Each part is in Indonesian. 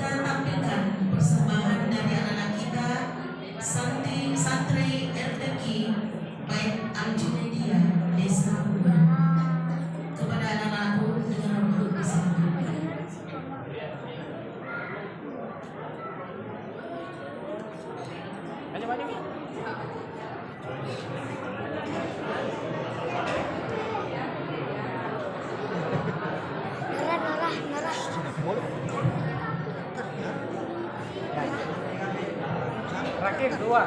kita tampilkan persembahan dari anak-anak kita, santri RDQ Bait Al-Junaidia Desa Uban. Kepada anak-anakku dengan duduk di sini. Terakhir dua.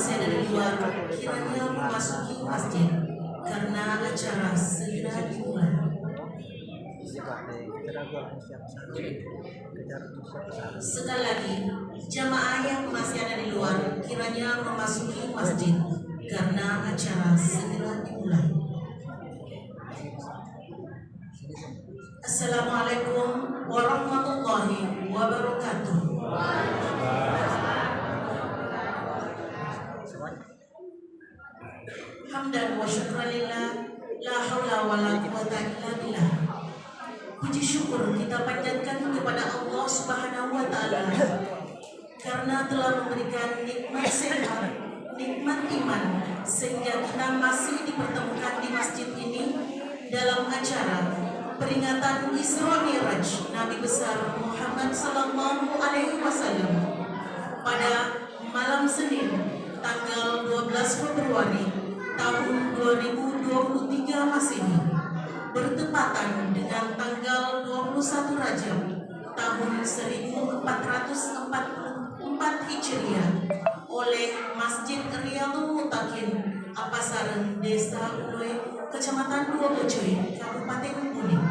masih ada di luar kiranya memasuki masjid karena acara segera dimulai. Sekali lagi, jamaah yang masih ada di luar kiranya memasuki masjid karena acara segera dimulai. Assalamualaikum warahmatullahi wabarakatuh. Hamdan wa syukranillah, la haula wa la quwata illa billah. Puji syukur kita panjatkan kepada Allah Subhanahu wa taala karena telah memberikan nikmat sehat, nikmat iman sehingga kita masih dipertemukan di masjid ini dalam acara peringatan Isra Mi'raj Nabi besar Muhammad sallallahu alaihi wasallam pada malam Senin tanggal 12 Februari tahun 2023 Masehi bertepatan dengan tanggal 21 Rajab tahun 1444 Hijriah oleh Masjid Riyadhul Muttaqin Apasaren Desa Uloy Kecamatan Dua Bojoy Kabupaten Kuning,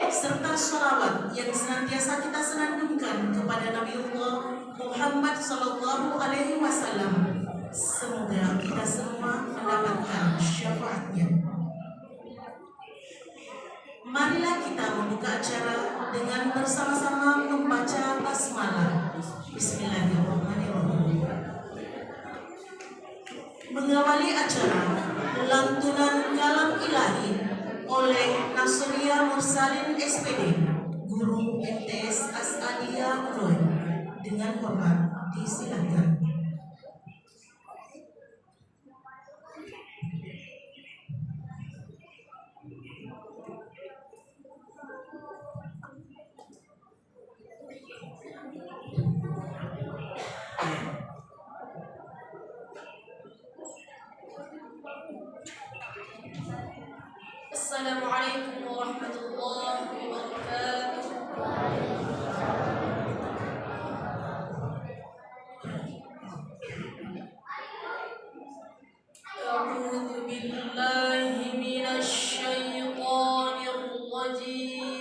serta sholawat yang senantiasa kita senandungkan kepada Nabiullah Muhammad sallallahu alaihi wasallam. Semoga kita semua mendapatkan syafaatnya. Marilah kita membuka acara dengan bersama-sama membaca basmalah. Bismillahirrahmanirrahim. Mengawali acara lantunan kalam ilahi oleh Nasriya Mursalin SPD, Guru MTS As'adiyah Uloy. Dengan hormat disilakan. Assalamualaikum warahmatullahi wabarakatuh. A'udzu billahi minasy syaithanir rajim.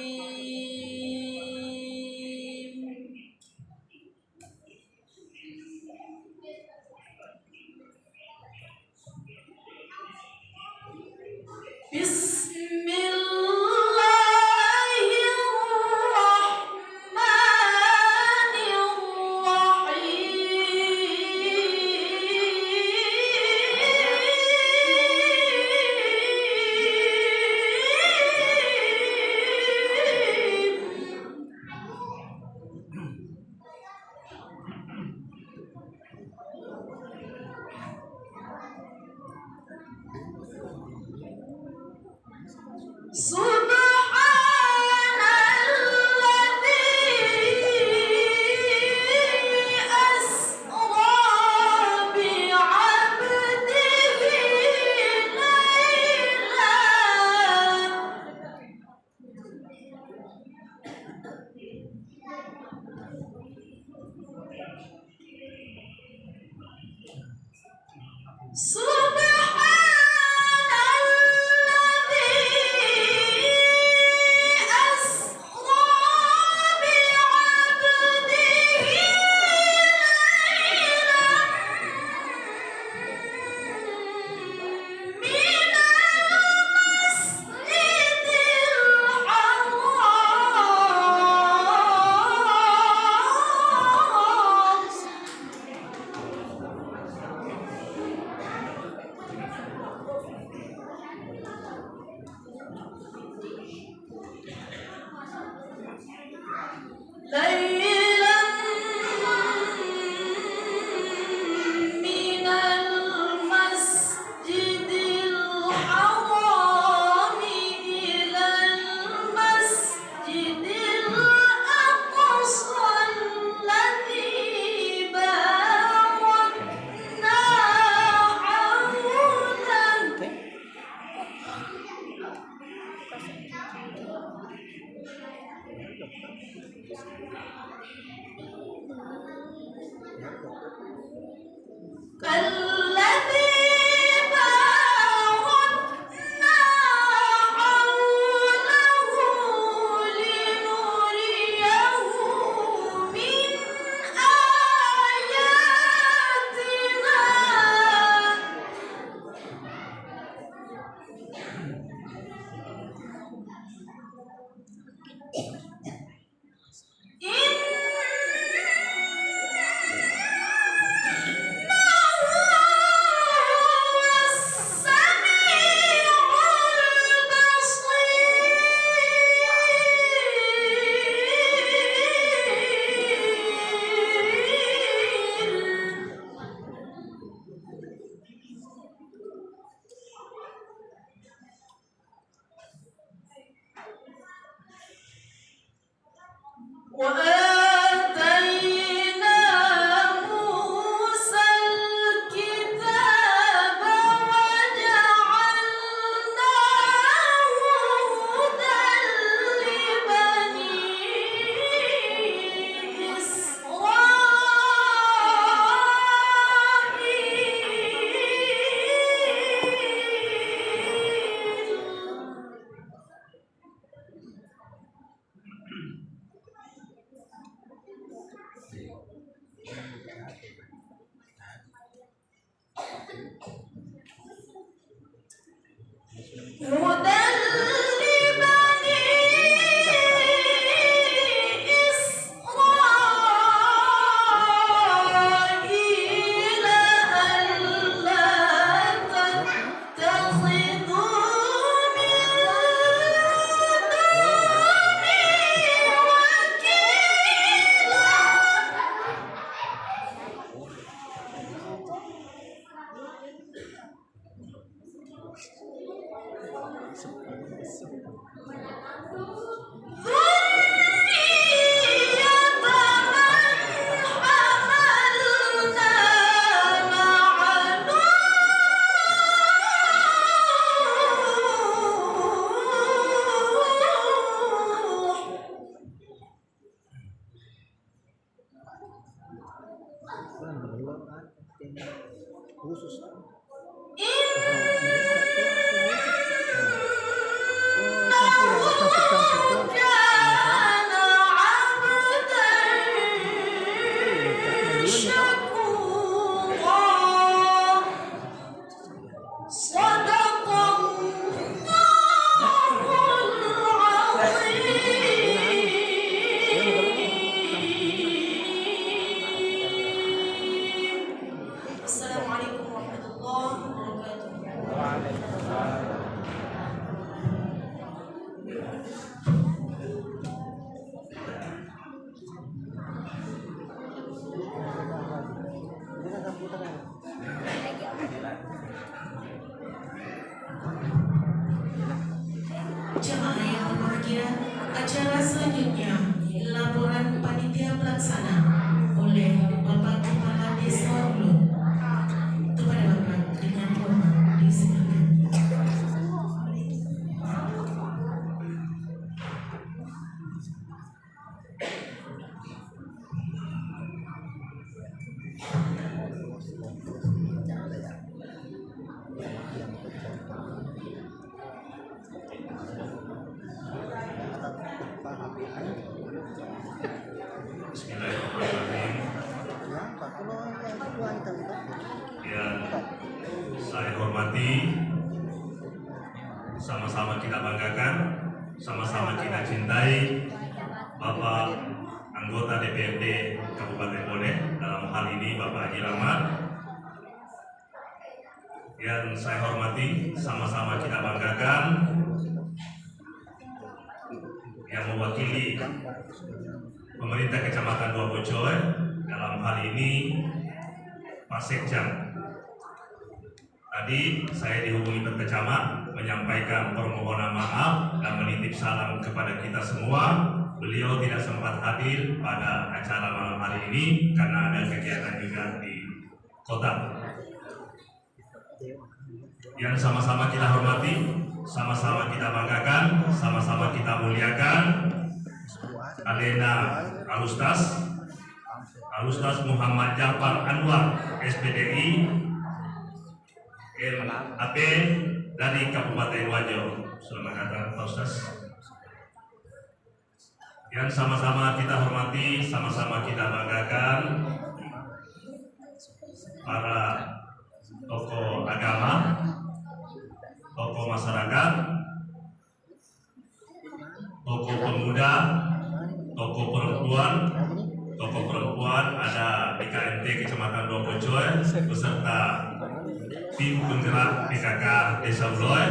Acara selanjutnya laporan panitia pelaksana oleh Bapak Kepala Desa Ulu. Kepada Bapak dengan hormat disilakan. Bismillahirrahmanirrahim. Yang saya hormati, sama-sama kita banggakan, sama-sama kita cintai Bapak anggota DPRD Kabupaten Bone, dalam hal ini Bapak Haji Rahmat. Yang saya hormati, sama-sama kita banggakan, yang mewakili pemerintah Kecamatan Dua Bocoy, dalam hal ini Pak Sekjam. Tadi saya dihubungi Pak Camat menyampaikan permohonan maaf dan menitip salam kepada kita semua. Beliau tidak sempat hadir pada acara malam hari ini karena ada kegiatan juga di kota. Yang sama-sama kita hormati, sama-sama kita banggakan, sama-sama kita muliakan Alena Alustas Muhammad Jafar Anwar SPDI MAP dari Kabupaten Wajo. Selamat datang Pak Ustaz. Yang sama-sama kita hormati, sama-sama kita banggakan para tokoh agama, tokoh masyarakat, tokoh pemuda, tokoh perempuan ada di KMT Kecamatan Dua Bocoy beserta tim penggerak PKK Desa Uloy.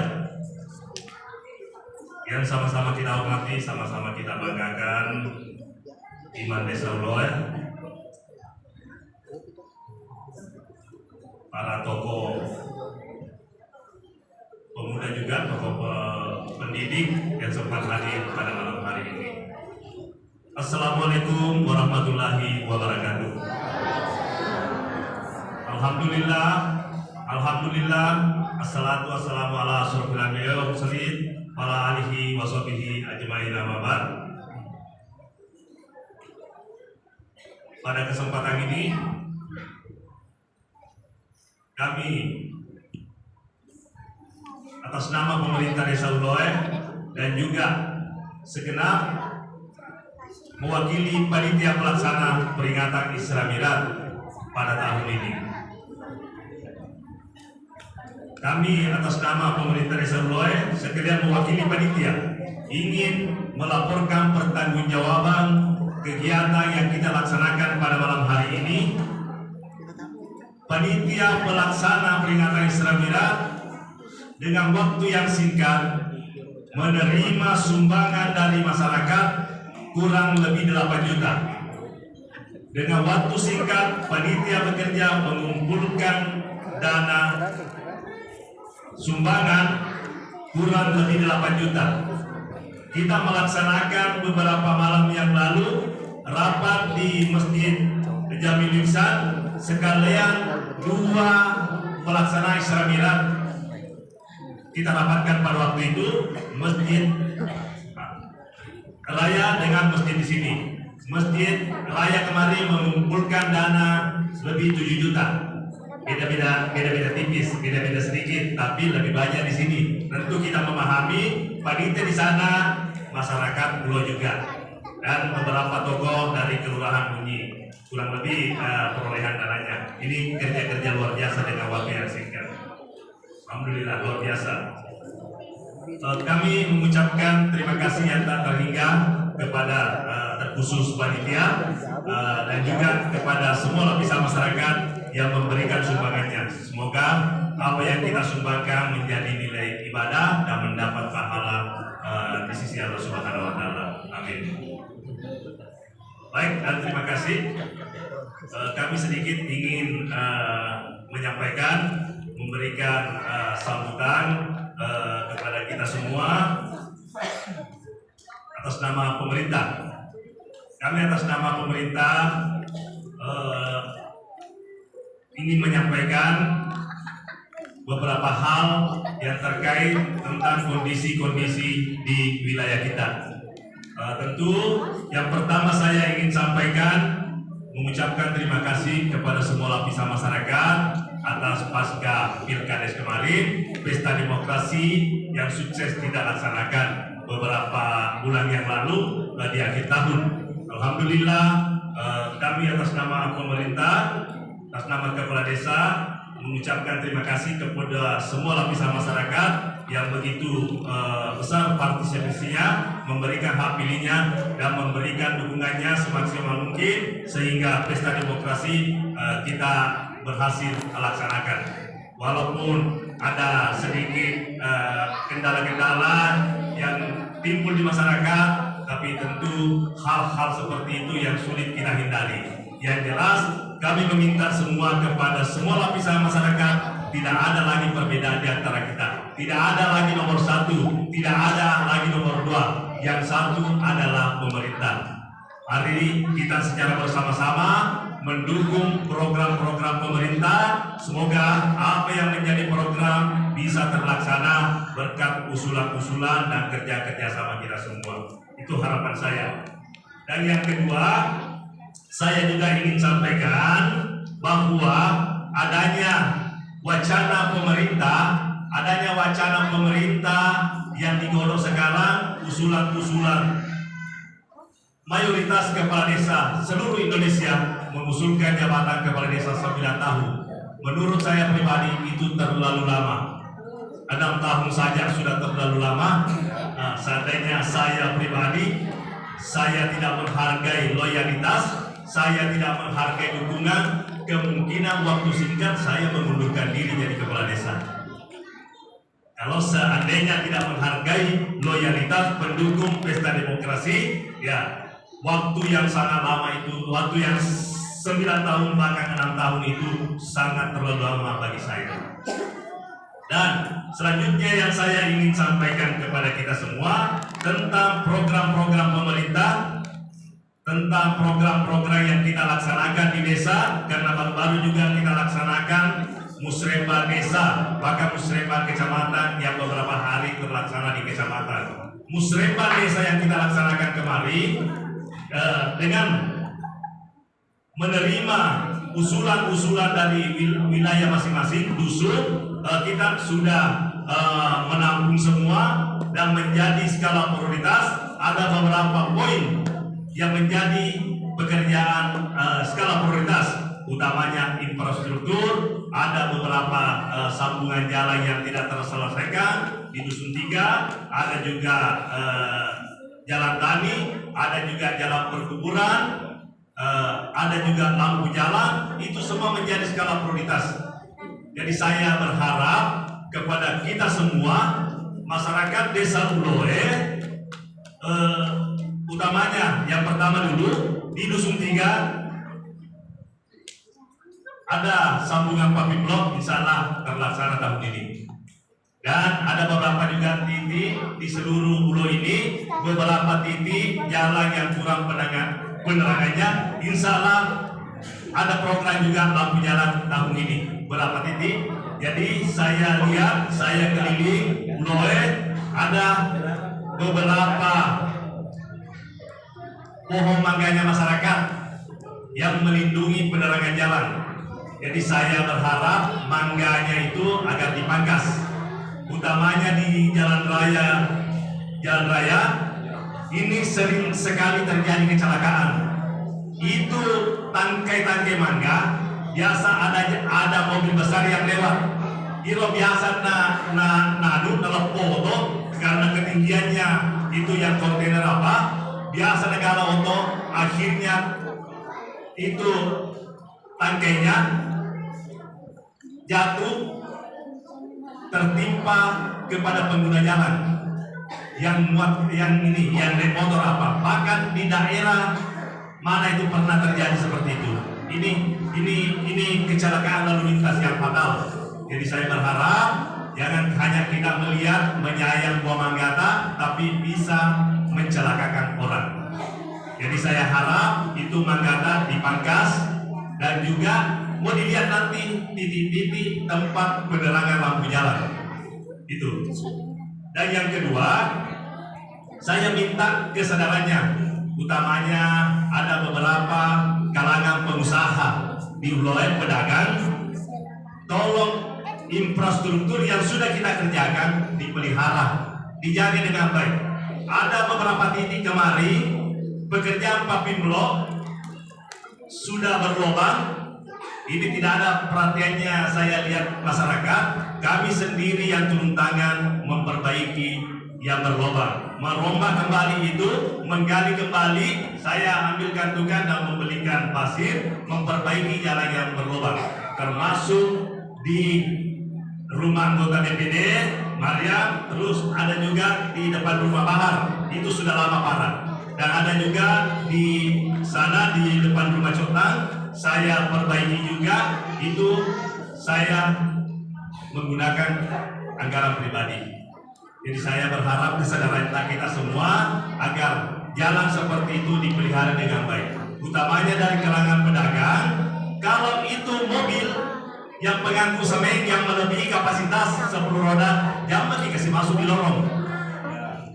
Yang sama-sama kita hormati, sama-sama kita banggakan Iman Desa Uloy, para tokoh pemuda juga, tokoh pendidik yang sempat hadir pada malam hari ini. Assalamualaikum warahmatullahi wabarakatuh. Alhamdulillah, assalatu wassalamu ala asyrofil anbiya'i wal mursalin ala alihi wa sahbihi ajmain, amma ba'd. Pada kesempatan ini kami atas nama pemerintah Desa Uloy dan juga segenap mewakili panitia pelaksana peringatan Isra Miraj pada tahun ini, kami atas nama pemerintah Desa Uloy sekalian mewakili panitia ingin melaporkan pertanggungjawaban kegiatan yang kita laksanakan pada malam hari ini. Panitia pelaksana peringatan Isra Miraj dengan waktu yang singkat menerima sumbangan dari masyarakat kurang lebih 8 juta. Dengan waktu singkat, panitia bekerja mengumpulkan dana sumbangan kurang lebih 8 juta. Kita melaksanakan beberapa malam yang lalu rapat di Masjid Jamil Ihsan, sekalian 2 pelaksana Isra Miraj kita rapatkan pada waktu itu, Masjid Raya dengan masjid di sini. Masjid Raya kemarin mengumpulkan dana lebih 7 juta. Beda-beda tipis, beda-beda sedikit, tapi lebih banyak di sini. Tentu kita memahami panitia di sana, masyarakat Pulau juga, dan beberapa tokoh dari Kelurahan Bunyi. Kurang lebih perolehan dananya. Ini kerja-kerja luar biasa dengan waktu yang singkat. Alhamdulillah, luar biasa. Kami mengucapkan terima kasih yang tak terhingga kepada terkhusus panitia dan juga kepada semua lapisan masyarakat yang memberikan sumbangannya. Semoga apa yang kita sumbangkan menjadi nilai ibadah dan mendapat pahala di sisi Allah Subhanahu wa Ta'ala. Amin. Baik, dan terima kasih. Kami sedikit ingin menyampaikan, memberikan sambutan kepada kita semua atas nama pemerintah. Kami atas nama pemerintah ingin menyampaikan beberapa hal yang terkait tentang kondisi-kondisi di wilayah kita. Tentu yang pertama saya ingin sampaikan mengucapkan terima kasih kepada semua lapisan masyarakat atas pasca Pilkades kemarin, pesta demokrasi yang sukses kita laksanakan beberapa bulan yang lalu di akhir tahun. Alhamdulillah, kami atas nama pemerintah, atas nama kepala desa mengucapkan terima kasih kepada semua lapisan masyarakat yang begitu besar partisipasinya, memberikan hak pilihnya dan memberikan dukungannya semaksimal mungkin sehingga pesta demokrasi kita berhasil laksanakan. Walaupun ada sedikit kendala-kendala yang timbul di masyarakat, tapi tentu hal-hal seperti itu yang sulit kita hindari. Yang jelas, kami meminta semua kepada semua lapisan masyarakat, tidak ada lagi perbedaan di antara kita. Tidak ada lagi nomor satu, tidak ada lagi nomor dua. Yang satu adalah pemerintah. Hari ini kita secara bersama-sama mendukung program-program pemerintah. Semoga apa yang menjadi program bisa terlaksana berkat usulan-usulan dan kerja-kerja sama kita semua. Itu harapan saya. Dan yang kedua, saya juga ingin sampaikan bahwa adanya wacana pemerintah yang digodok sekarang, usulan-usulan mayoritas kepala desa seluruh Indonesia mengusulkan jabatan kepala desa 9 tahun. Menurut saya pribadi itu terlalu lama. 6 tahun saja sudah terlalu lama. Seandainya saya pribadi, saya tidak menghargai loyalitas, saya tidak menghargai dukungan, kemungkinan waktu singkat saya mengundurkan diri jadi kepala desa. Kalau seandainya tidak menghargai loyalitas pendukung pesta demokrasi, ya waktu yang sangat lama itu, waktu yang 9 tahun bahkan 6 tahun itu sangat terlalu lama bagi saya. Dan selanjutnya yang saya ingin sampaikan kepada kita semua tentang program-program pemerintah, tentang program-program yang kita laksanakan di desa, karena baru-baru juga kita laksanakan musrembah desa, bahkan musrembah kecamatan yang beberapa hari terlaksana di kecamatan. Musrembah desa yang kita laksanakan kemarin dengan menerima usulan-usulan dari wilayah masing-masing dusun, kita sudah menampung semua dan menjadi skala prioritas. Ada beberapa poin yang menjadi pekerjaan skala prioritas, utamanya infrastruktur. Ada beberapa sambungan jalan yang tidak terselesaikan di Dusun 3, ada juga jalan tani, ada juga jalan perkuburan, ada juga lampu jalan. Itu semua menjadi skala prioritas. Jadi saya berharap kepada kita semua masyarakat Desa Uloe, utamanya yang pertama dulu di Dusun 3 ada sambungan public blok, insya Allah terlaksana tahun ini. Dan ada beberapa juga titik di seluruh pulau ini, beberapa titik jalan yang kurang penerangannya, insya Allah ada program juga lampu jalan tahun ini. Berapa titik? Jadi saya lihat, saya keliling Uloe, ada beberapa pohon mangganya masyarakat yang melindungi penerangan jalan. Jadi saya berharap mangganya itu agar dipangkas, utamanya di jalan raya ini sering sekali terjadi kecelakaan. Itu tangkai-tangkai mangga biasa ada mobil besar yang lewat. Iro biasa nadu dalam foto karena ketinggiannya itu yang kontainer apa biasa negara oto, akhirnya itu tangkainya jatuh tertimpa kepada pengguna jalan yang naik motor apa. Bahkan di daerah mana itu pernah terjadi seperti itu. Ini kecelakaan lalu lintas yang fatal. Jadi saya berharap jangan hanya kita melihat menyayang buah manggata, tapi bisa mencelakakan orang. Jadi saya harap itu Manggata dipangkas dan juga mau dilihat nanti titik-titik tempat penerangan lampu jalan. Itu. Dan yang kedua, saya minta kesadarannya, utamanya ada beberapa kalangan pengusaha di wilayah pedagang, tolong infrastruktur yang sudah kita kerjakan dipelihara, dijaga dengan baik. Ada beberapa titik kemari pekerjaan paving blok sudah berlubang. Ini tidak ada perhatiannya, saya lihat masyarakat. Kami sendiri yang turun tangan memperbaiki yang berlubang, merombak kembali itu, menggali kembali. Saya ambil kantungan dan membelikan pasir, memperbaiki jalan yang berlubang, termasuk di rumah anggota DPD Maryam, terus ada juga di depan rumah Bahar, itu sudah lama parah. Dan ada juga di sana di depan rumah Cotang, saya perbaiki juga. Itu saya menggunakan anggaran pribadi. Jadi saya berharap kesadaran kita semua agar jalan seperti itu dipelihara dengan baik. Utamanya dari kalangan pedagang, kalau itu mobil yang pengangkut semen yang melebihi kapasitas 10 roda, jangan dikasih masuk di lorong.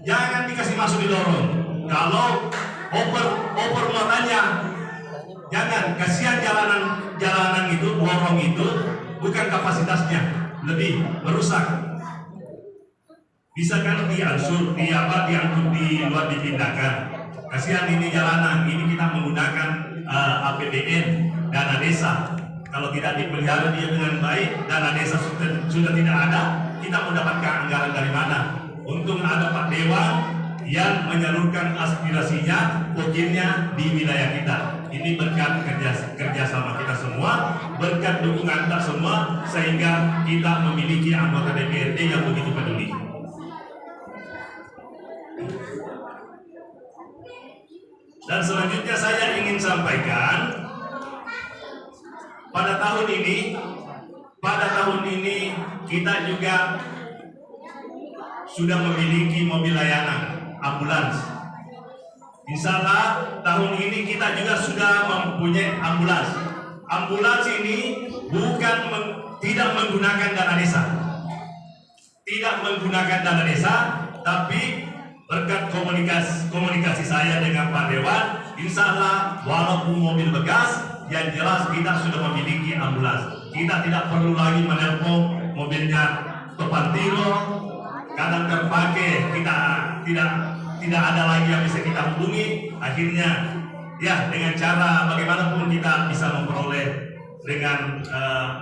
Jangan dikasih masuk di lorong. Kalau over muatannya, jangan, kasihan jalanan itu, lorong itu bukan kapasitasnya, lebih merusak. Bisa kan diangkut di luar dipindahkan. Kasihan ini jalanan, ini kita menggunakan APBN, dana desa. Kalau tidak dipelihara dia dengan baik, dana desa sudah tidak ada, kita mendapatkan anggaran dari mana? Untung ada Pak Dewan yang menyalurkan aspirasinya, wakilnya di wilayah kita. Ini berkat kerjasama kita semua, berkat dukungan kita semua, sehingga kita memiliki anggota DPRD yang begitu peduli. Dan selanjutnya saya ingin sampaikan, pada tahun ini kita juga sudah memiliki mobil layanan ambulans. Insya Allah tahun ini kita juga sudah mempunyai ambulans. Ambulans ini tidak menggunakan dana desa, tapi berkat komunikasi saya dengan Pak Dewan, insya Allah walaupun mobil bekas, yang jelas kita sudah memiliki ambulans. Kita tidak perlu lagi menelpon mobilnya tepat tiro, kadang terpakai, kita tidak ada lagi yang bisa kita hubungi. Akhirnya ya dengan cara bagaimanapun kita bisa memperoleh dengan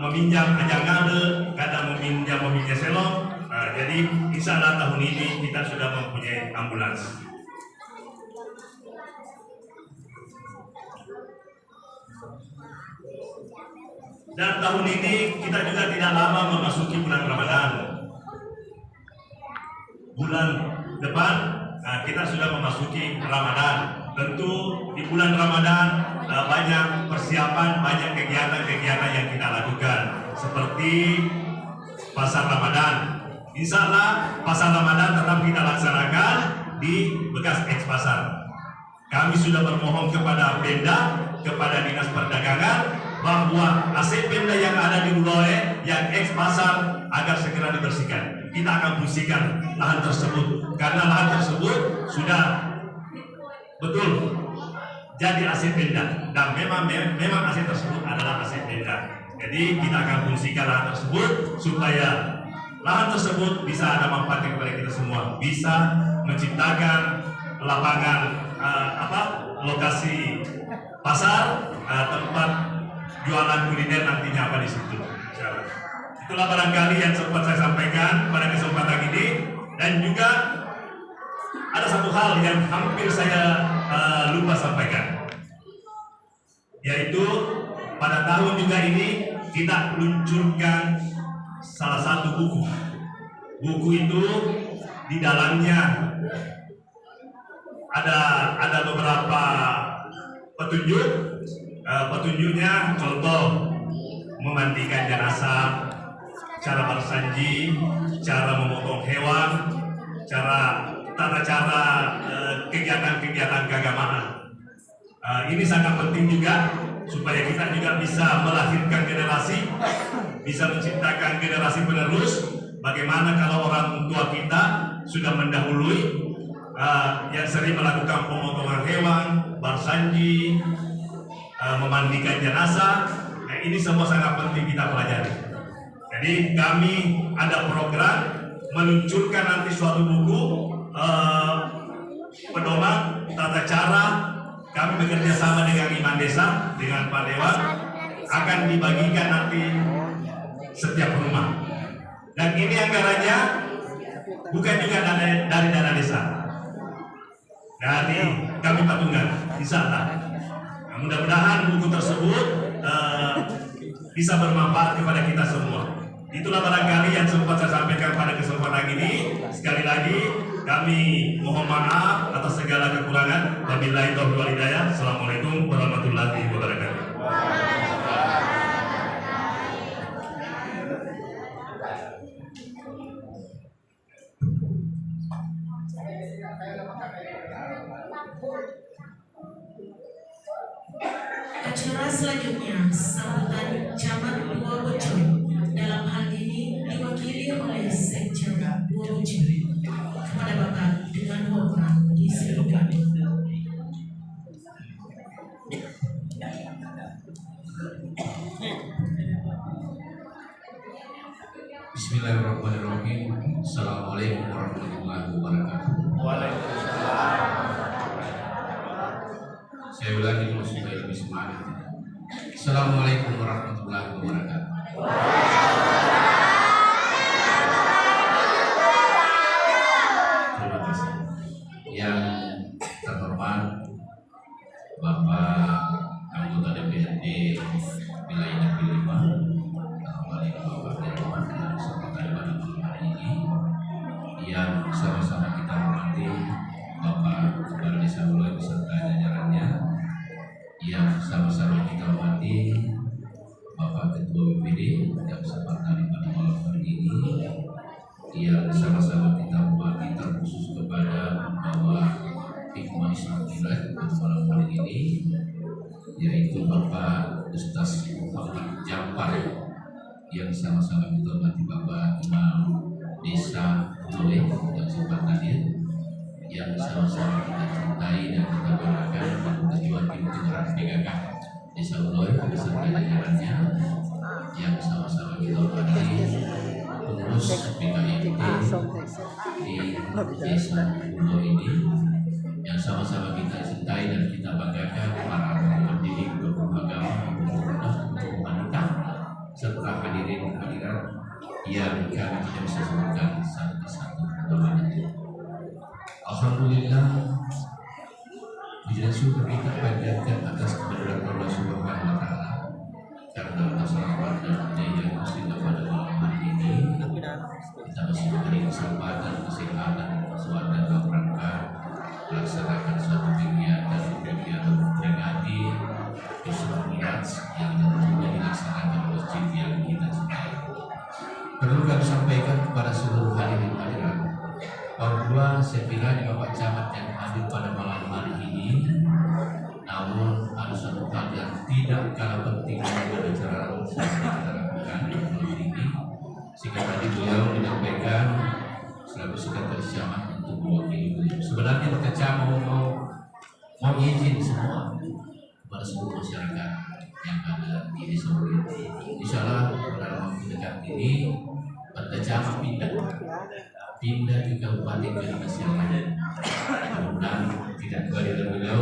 meminjam ajangade, kadang meminjam selong. Jadi insya Allah tahun ini kita sudah mempunyai ambulans. Dan tahun ini kita juga tidak lama memasuki bulan Ramadan. Bulan depan kita sudah memasuki Ramadan. Tentu di bulan Ramadan banyak persiapan, banyak kegiatan-kegiatan yang kita lakukan, seperti pasar Ramadan. Insya Allah pasar Ramadan tetap kita laksanakan di bekas eks pasar. Kami sudah bermohon kepada Pemda, kepada Dinas Perdagangan, bahwa AC Pemda yang ada di wilayah yang eks pasar agar segera dibersihkan. Kita akan bersihkan lahan tersebut, karena lahan tersebut sudah betul jadi AC Pemda, dan memang AC tersebut adalah AC Pemda. Jadi kita akan fungsikan lahan tersebut supaya lahan tersebut bisa ada manfaat kepada kita semua, bisa menciptakan lapangan lokasi pasar, tempat jualan kuliner nantinya apa di situ. Itulah barangkali yang sempat saya sampaikan pada kesempatan ini. Dan juga ada satu hal yang hampir saya lupa sampaikan, yaitu pada tahun juga ini kita luncurkan salah satu buku. Buku itu di dalamnya ada beberapa petunjuk. Petunjuknya contoh memandikan jenazah, cara bersanji, cara memotong hewan, cara tata cara kegiatan-kegiatan keagamaan. Ini sangat penting juga supaya kita juga bisa melahirkan generasi, bisa menciptakan generasi penerus. Bagaimana kalau orang tua kita sudah mendahului yang sering melakukan pemotongan hewan, barsanji, memandikan jenazah. Nah, ini semua sangat penting kita pelajari. Jadi kami ada program meluncurkan nanti suatu buku pedoman tata cara. Kami bekerja sama dengan Imam Desa, dengan Pak Dewan, akan dibagikan nanti setiap rumah. Dan ini anggarannya bukan juga dari dana desa, dari kami patungan, insya-Allah. Nah, mudah-mudahan buku tersebut bisa bermanfaat kepada kita semua. Itulah barangkali yang sempat saya sampaikan pada kesempatan ini. Sekali lagi kami mohon maaf atas segala kekurangan. Wabillahi taufiq wal hidayah. Assalamualaikum warahmatullahi wabarakatuh. Acara selanjutnya sambutan Camat Dua Bocor. Dalam hal ini diwakili oleh Sekjen Dua Bocor. Kepada Bapak dengan hormat disilakan. Bismillahirrahmanirrahim. Assalamualaikum warahmatullahi wabarakatuh. Saya ulangi dulu supaya lebih semangat. Assalamualaikum warahmatullahi wabarakatuh. Terima kasih. Yang terhormat Bapak anggota DPRD wilayah Negeri 5, terhormat Bapak Dewan dan kesempatan pada malam hari ini, yang sama-sama kita hormati Bapak Kepala Desa Uloy beserta jajarannya, yang sama-sama kita hormati Bapak Ketua BPD yang kesempatan pada malam hari ini, yang sama-sama kita hormati terkhusus kepada Bapak Hikmah Islam pada malam hari ini, yaitu Bapak Ustaz Muhammad Jampar, yang sama-sama kita hormati Bapak Imam Desa Uloy yang sempat hadir, yang sama-sama kita cintai dan kita banggakan, Ketua Tim Penggerak PKK Desa Uloy beserta jajarannya, yang sama-sama kita hormati pengurus PKIT di Desa Uloy ini, yang sama-sama kita cintai dan kita banggakan, para pendiri guru agama, guru wanita, serta hadirin hadirat yang kami tidak bisa sebutkan satu persatu namanya. Alhamdulillah, puji dan syukur kita panjatkan atas kehadiran Allah Subhanahu wa Ta'ala, karena atas rahmat dan hidayah muslim pada malam hari ini kita masih diberi kesempatan, kesehatan, kesempatan dalam rangka melaksanakan suatu kegiatan memperingati Isra Mi'raj yang tentunya dilaksanakan di masjid yang kita cintai. Perlu kami sampaikan kepada seluruh hadirin hadirat bahwa sekiranya Bapak Camat yang hadir pada malam hari ini, namun ada satu hal yang tidak kalah penting dengan acara yang kita lakukan malam ini, sehingga tadi beliau menyampaikan selaku sekretaris Camat untuk mewakili beliau. Sebenarnya kita Camat mau izin semua kepada seluruh masyarakat yang ada di desa ini. Insya Allah dalam waktu dekat ini Bapak Camat pindah ke Kabupaten Banyumas yang lain. Mudah-mudahan tidak kehadiran beliau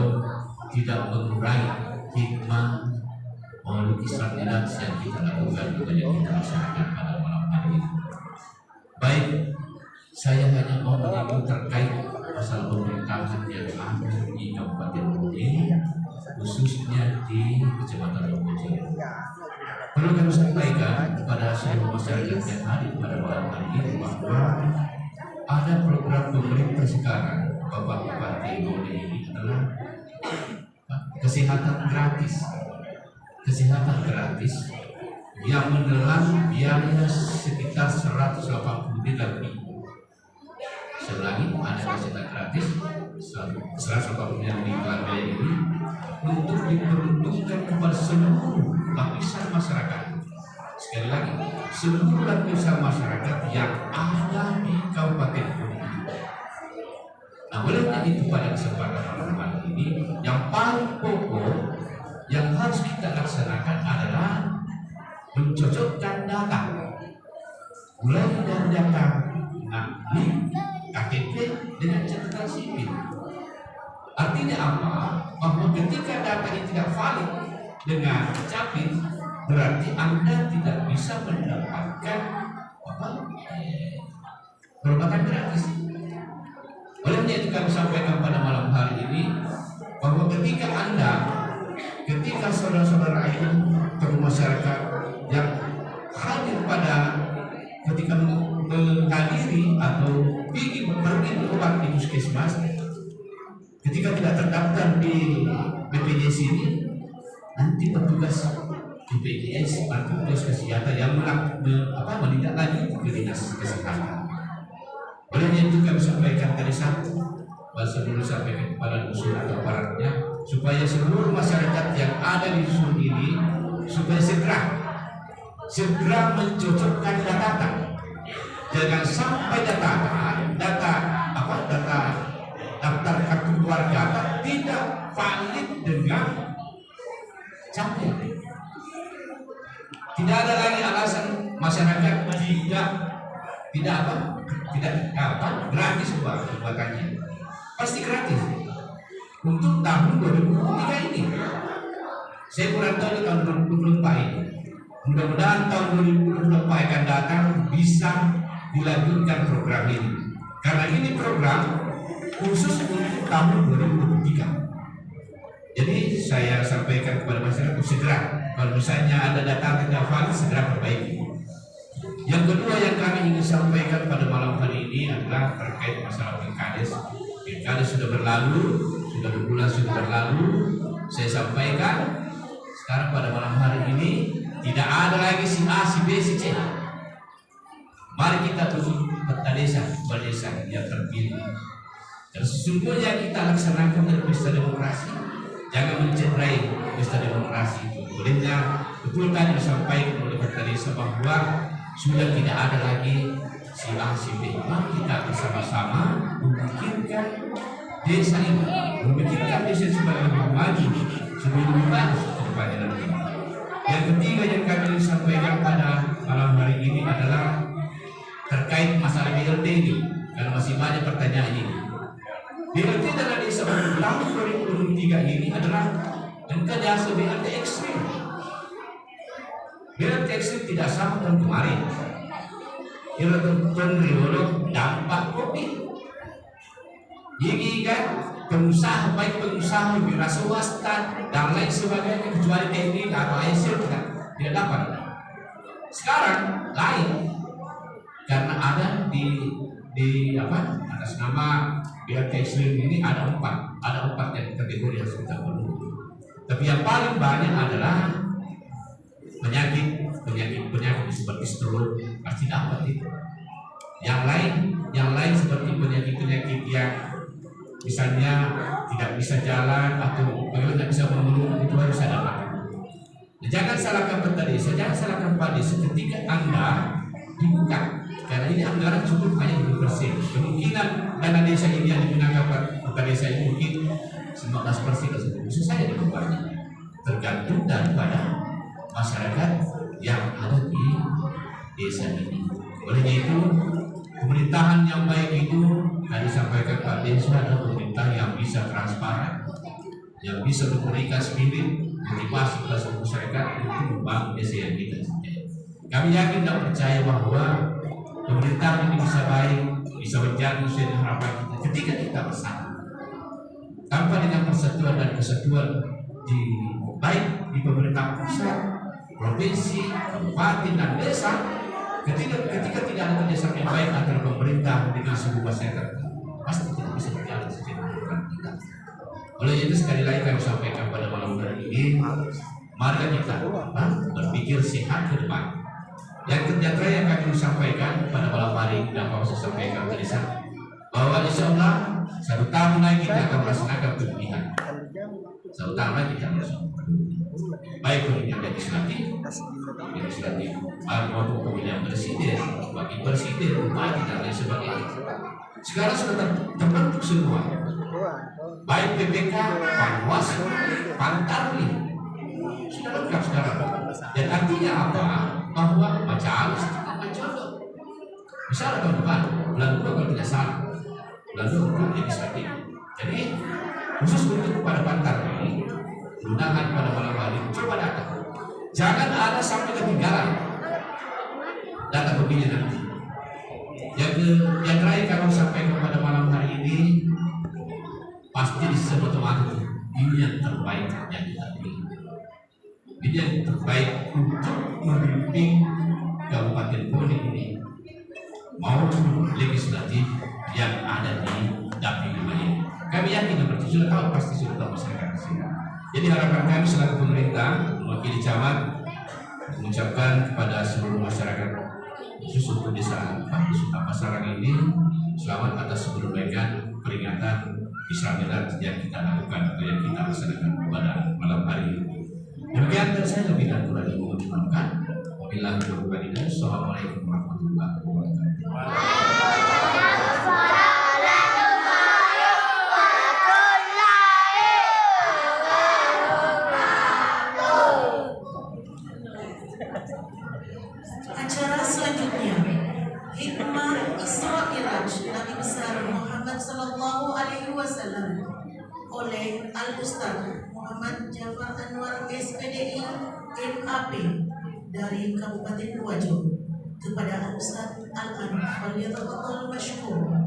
tidak mengurangi hikmah Maulid Isra Mi'raj yang kita lakukan kepada masyarakat pada malam hari ini. Baik, saya hanya mau menyinggung terkait masalah pemerintahan yang ada di Kabupaten Banyumas, khususnya di Kecamatan Bojong. Perlu kami sampaikan kepada seluruh masyarakat yang hadir pada malam hari ini bahwa ada program pemerintah sekarang, Bapak Bupati Bone ini adalah kesehatan gratis yang menelan biaya sekitar 180 miliar lebih. Selagi ada fasilitas gratis 140 yang diambil ini untuk diperuntukkan kepada seluruh lapisan masyarakat. Sekali lagi, seluruh lapisan masyarakat yang ada di Kabupaten Kuningan. Nah, olehnya itu pada kesempatan malam ini yang paling pokok yang harus kita laksanakan adalah mencocokkan data, mulai dari data NIK, KTP dengan catatan sipil. Artinya apa? Bahwa ketika data ini tidak valid dengan capil, berarti Anda tidak bisa mendapatkan pengobatan gratis. Olehnya itu kami sampaikan pada malam hari ini bahwa ketika saudara-saudara itu atau masyarakat yang hadir pada ketika menghadiri atau ingin pergi berobat di puskesmas, ketika tidak terdaftar di BPJS ini, nanti petugas BPJS atau petugas kesehatan yang menindaklanjuti ke dinas kesehatan. Olehnya itu kami sampaikan tadi bahasa dulu sampaikan kepada dusun atau aparatnya supaya seluruh masyarakat yang ada di dusun ini supaya segera mencocokkan data. Jangan sampai data daftar kartu keluarga tidak valid dengan capil. Tidak ada lagi alasan masyarakat tidak gratis buatannya. Pasti gratis untuk tahun 2023 ini. Saya kurang tahu tahun 2024 ini. Mudah-mudahan tahun 2024 akan datang bisa dilanjutkan program ini, karena ini program khusus untuk tahun 2023. Jadi saya sampaikan kepada masyarakat segera, kalau misalnya ada data tidak valid, segera perbaiki. Yang kedua yang kami ingin sampaikan pada malam hari ini adalah terkait masalah pilkades. Pilkades sudah berlalu, sudah 2 bulan sudah berlalu. Saya sampaikan sekarang pada malam hari ini tidak ada lagi si A, si B, si C. Mari kita tuju peta desa yang terpilih. Dan sesungguhnya kita laksanakan dari pesta demokrasi. Jangan mencederai pesta demokrasi itu. Bolehnya betul tadi disampaikan oleh peta desa bahwa sudah tidak ada lagi si A, si B. Mari kita bersama-sama memikirkan desa ini, memikirkan desa sebagai lebih maju, sebagai lebih bagus ke depannya nanti. Yang ketiga yang kami sampaikan pada malam hari ini adalah terkait masalah BLT ini, karena masih banyak pertanyaan ini. BLT dana desa tahun 2023 ini adalah angka jasa BLT ekstrim. BLT ekstrim tidak sama dengan kemarin. Kita penerimaan dampak COVID. Jadi kan pengusaha, baik pengusaha, wira swasta dan lain sebagainya, kecuali TNI atau ASN tidak dapat. Sekarang lain, karena ada di atas nama BLT ekstrim ini ada 4 yang kategori yang sudah penuh. Tapi yang paling banyak adalah penyakit seperti stroke pasti dapat itu. Yang lain seperti penyakit yang misalnya tidak bisa jalan atau bagaimana bisa mengeluh, itu harus ada dapat. Jangan salahkan peta desa, jangan salahkan Pak Desa ketika Anda dibuka, karena ini anggaran cukup hanya 20%. Kemungkinan dana desa ini yang digunakan peta desa ini mungkin 19% bisa saja dikembangkan, tergantung daripada masyarakat yang ada di desa ini. Olehnya itu pemerintahan yang baik itu tadi sampaikan Pak Desa adalah pemerintah yang bisa transparan, yang bisa memberikan spirit motivasi kepada masyarakat untuk membangun desa yang kita cintai. Kami yakin dan percaya bahwa pemerintahan ini bisa baik, bisa menjaga sesuai dengan harapan kita ketika kita bersama. Tanpa dengan persatuan dan kesatuan baik di pemerintah pusat, provinsi, kabupaten dan desa, ketika tidak ada kerjasama yang baik antara pemerintah dengan seluruh masyarakat, pasti tidak bisa berjalan sesuai dengan kita. Oleh itu sekali lagi kami sampaikan pada malam hari ini, mari kita berpikir sehat ke depan. Yang ketiga yang kami sampaikan pada malam hari dan saya sampaikan tadi bahwa insya Allah akan melaksanakan pemilihan. Terutama kita harus baik pemilihan legislatif maupun pemilihan presiden, bagi presiden, bupati dan lain sebagainya. Sekarang sudah terbentuk semua, baik PPK, Panwas, Pantarli, sudah lengkap sekarang. Dan artinya apa? Bahwa macalis tidak menjodoh. Misalnya tahun depan, bulan 2 kalau tidak salah, bulan 2 untuk legislatif. Jadi khusus untuk kepada Pantarli, undangan pada malam hari, coba datang. Jangan ada sampai ketinggalan data pemilih nanti. Yang terakhir kalau sampai kepada malam hari ini pasti disebut otomatis ini yang terbaik yang kita pilih. Ini yang terbaik untuk memimpin Kabupaten Bone ini maupun legislatif yang ada di dapil ini. Kami yakin seperti sudah tahu pasti sudah tahu masyarakat di sini. Jadi harapan kami selaku pemerintah mewakili camat mengucapkan kepada seluruh masyarakat khusus untuk desa Pasaran ini selamat atas perbaikan peringatan Isra Mi'raj yang kita lakukan atau yang kita laksanakan pada malam hari ini. Demikian dari saya lebih dan kurang mohon dimaafkan. Wabillahi taufiq wal hidayah. Assalamualaikum warahmatullahi wabarakatuh. Acara selanjutnya, hikmah Isra Mi'raj Nabi besar Muhammad Sallallahu Alaihi Wasallam oleh Al-Ustaz Muhammad Jafar Anwar SPDI MAP dari Kabupaten Wajo kepada Al-Ustaz Al-Anwar. Waliyatafadhal masykur.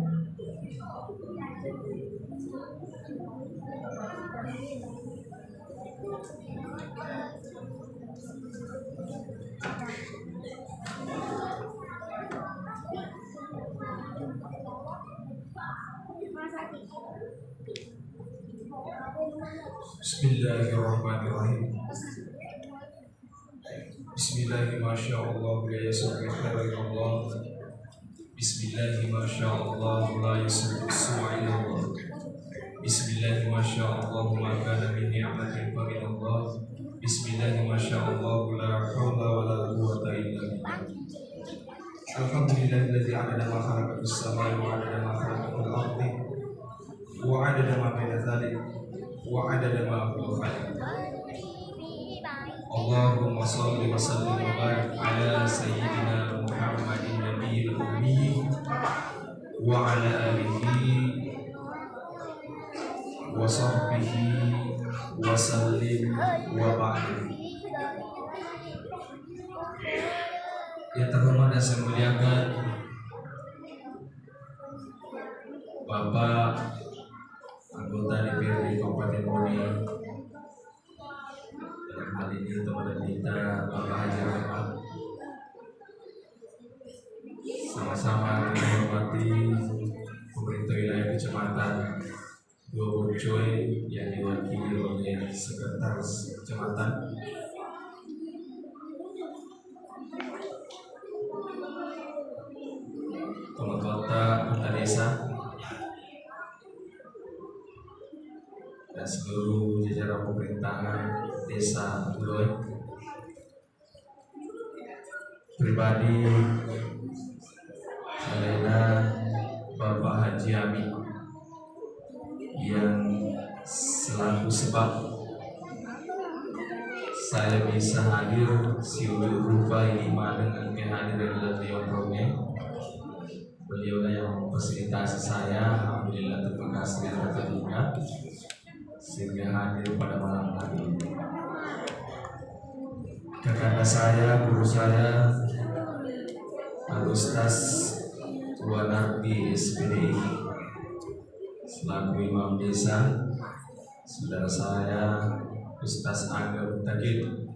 Bismillahirrahmanirrahim. Bismillahi masyaallah la yasbihu illallah. Bismillahi masyaallah la yasbihu illallah. Bismillahi masyaallah ma kana min ni'matin fa min Allah. Bismillahi masyaallah la haula wa la quwwata illa billah. Alhamdulillahilladzi 'adada ma khalaqa fis samai wa 'adada ma khalaqa fil ardi wa 'adada ma baina dzalik wa 'adada ma fil khalq. Allahumma shalli wa sallim wa barik ala sayyidina Muhammadin nabiyil ummi wa ala alihi wa sahbihi wa sallim wa barik. Yang terhormat dan saya muliakan Bapak anggota DPRD Kabupaten Bone, dalam hal ini teman kita Bapak Haji Rahmat, sama-sama menghormati pemerintah wilayah kecamatan Dua Boncoy yang diwakili oleh sekretaris kecamatan, kota desa, dan seluruh jajaran pemerintahan desa Buloy. Pribadi saya Bapak Haji Amin yang selaku sebab saya bisa hadir siul rupa ini dengan kehadiran beliau Romi. Beliau yang memfasilitasi saya, alhamdulillah terima kasih dan berterima sehingga hadir pada malam hari ini. Kakak saya, guru saya, Al-Ustaz Wanardi SPDI selaku imam desa, saudara saya Ustaz Agam Tagib,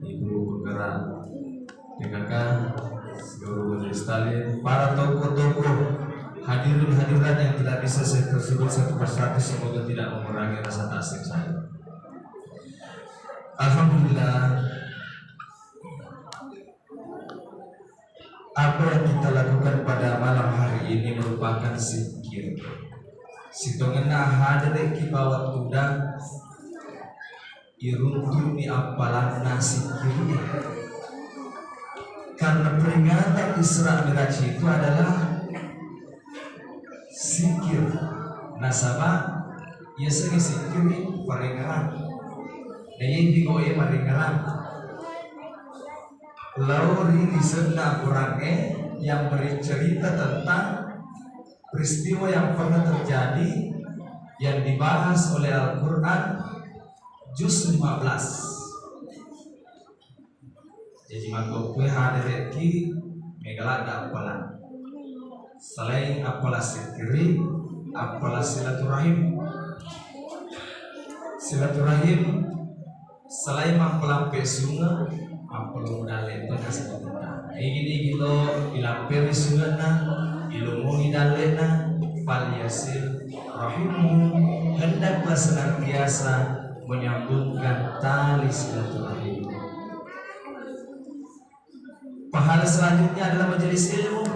Ibu penggerak PKK, seluruh majelis taklim, para tokoh-tokoh, hadirin-hadirat yang tidak bisa saya tersebut satu persatu, semoga tidak mengurangi rasa takzim saya. Alhamdulillah, apa yang kita lakukan pada malam hari ini merupakan zikir. Sitongena hadere ki bawat udang iruntu ni apalan nasi kiri. Karena peringatan Isra Miraj itu adalah sikir nasabah ya segi sikir paringaran dan yang digoye paringaran lauri disebut orangnya yang bercerita tentang peristiwa yang pernah terjadi yang dibahas oleh Al-Quran juz 15. Jadi maka kue hadir ki megalak da apalan selain apalah sikiri apalah silaturahim selain apalah pesunga apalah udale pengkasih kita ini gitu ilampir sunga na ilumuni dalena falyasil rahimu hendaklah senantiasa menyambungkan tali silaturahim. Pahala selanjutnya adalah majelis ilmu,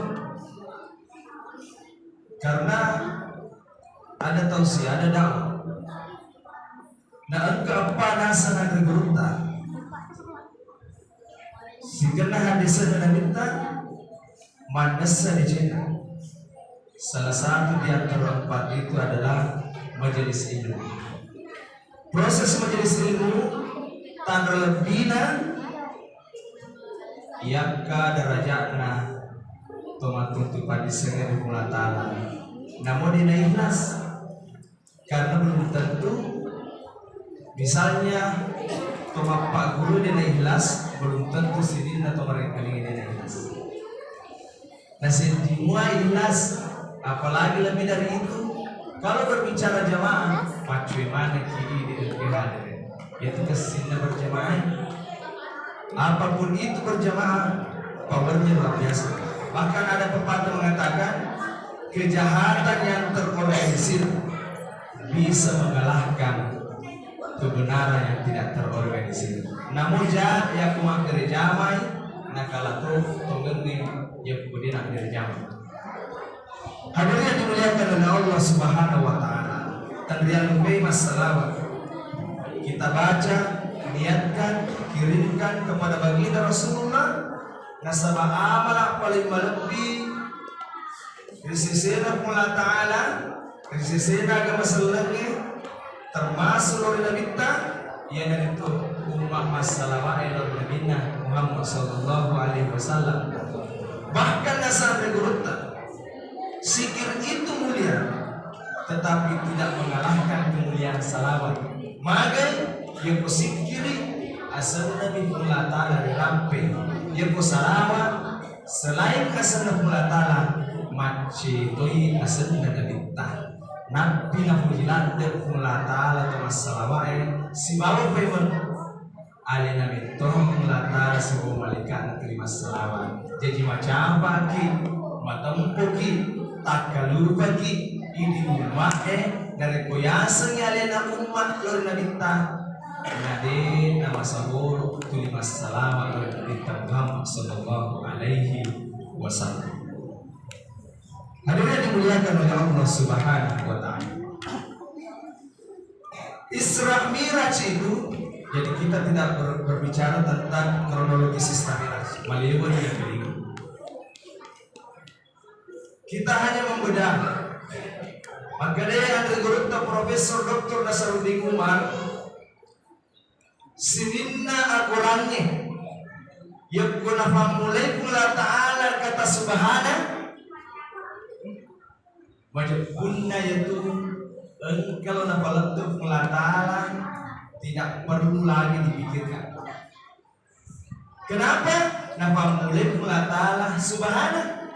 karena ada tausiah, ada dakwah. Nah, engkau apa nasa nak gerunta? Sikana hadisnya dan minta manasa di channel. Salah satu di antara 4 itu adalah majelis ilmu. Proses majelis ilmu tanda lebihna yakka darajatna tomatutupan di sengeri mula ta'ala namun dina ikhlas karena belum tentu misalnya tomak pak guru dina ikhlas belum tentu sidin atau mereka dina ikhlas nah semua ikhlas apalagi lebih dari itu kalau berbicara jamaah macam mana kiri di hadir yaitu kesini berjamaah. Apapun itu berjamaah powernya luar biasa. Bahkan ada pepatah mengatakan kejahatan yang terorganisir bisa mengalahkan kebenaran yang tidak terorganisir. Namun jah yang kumak dari jamai nakala tuh tonggengi yang kemudian dari jamai. Hadirin yang dimuliakan oleh Allah Subhanahu wa taala. Tandrian lebih masalah kita baca, niatkan, kirimkan kepada baginda Rasulullah nasabah amal paling melebih dari sisi Allah Ta'ala, dari sisi agama selengnya termasuk oleh Nabi yang itu umat masalah oleh Nabi Muhammad Sallallahu Alaihi Wasallam. Bahkan nasabah gurutta sikir itu mulia tetapi tidak mengalahkan kemuliaan salawat. Maka yang kusikiri asal Nabi Allah Ta'ala dirampe yang kusalawat selain asal Nabi Allah Ta'ala maci toi asal Nabi Ta'ala Nabi Nabi Allah Ta'ala temas salawat si bawa pemen ali Nabi Allah Ta'ala si bawa malaikat terima salawat jadi macam bagi matampuki tak kalur bagi ini umat dari koyasan alena umat lor Nabi Ta'ala Nade nama sabur tulima salam oleh Nabi Muhammad Sallallahu Alaihi Wasallam. Hadirin dimuliakan oleh Allah Subhanahu Wa Taala. Isra Miraj itu, jadi kita tidak berbicara tentang kronologis Isra Miraj. Maliwan yang kelima. Kita hanya membedah. Maka dia yang tergurutta Profesor Dr. Nasaruddin Umar Sininna Al-Qurannya yang kuna famulai kula ta'ala kata subhana wajib kunna yaitu kalau nafalatuf kula ta'ala tidak perlu lagi dipikirkan. Kenapa? Nafamulai kula ta'ala subhana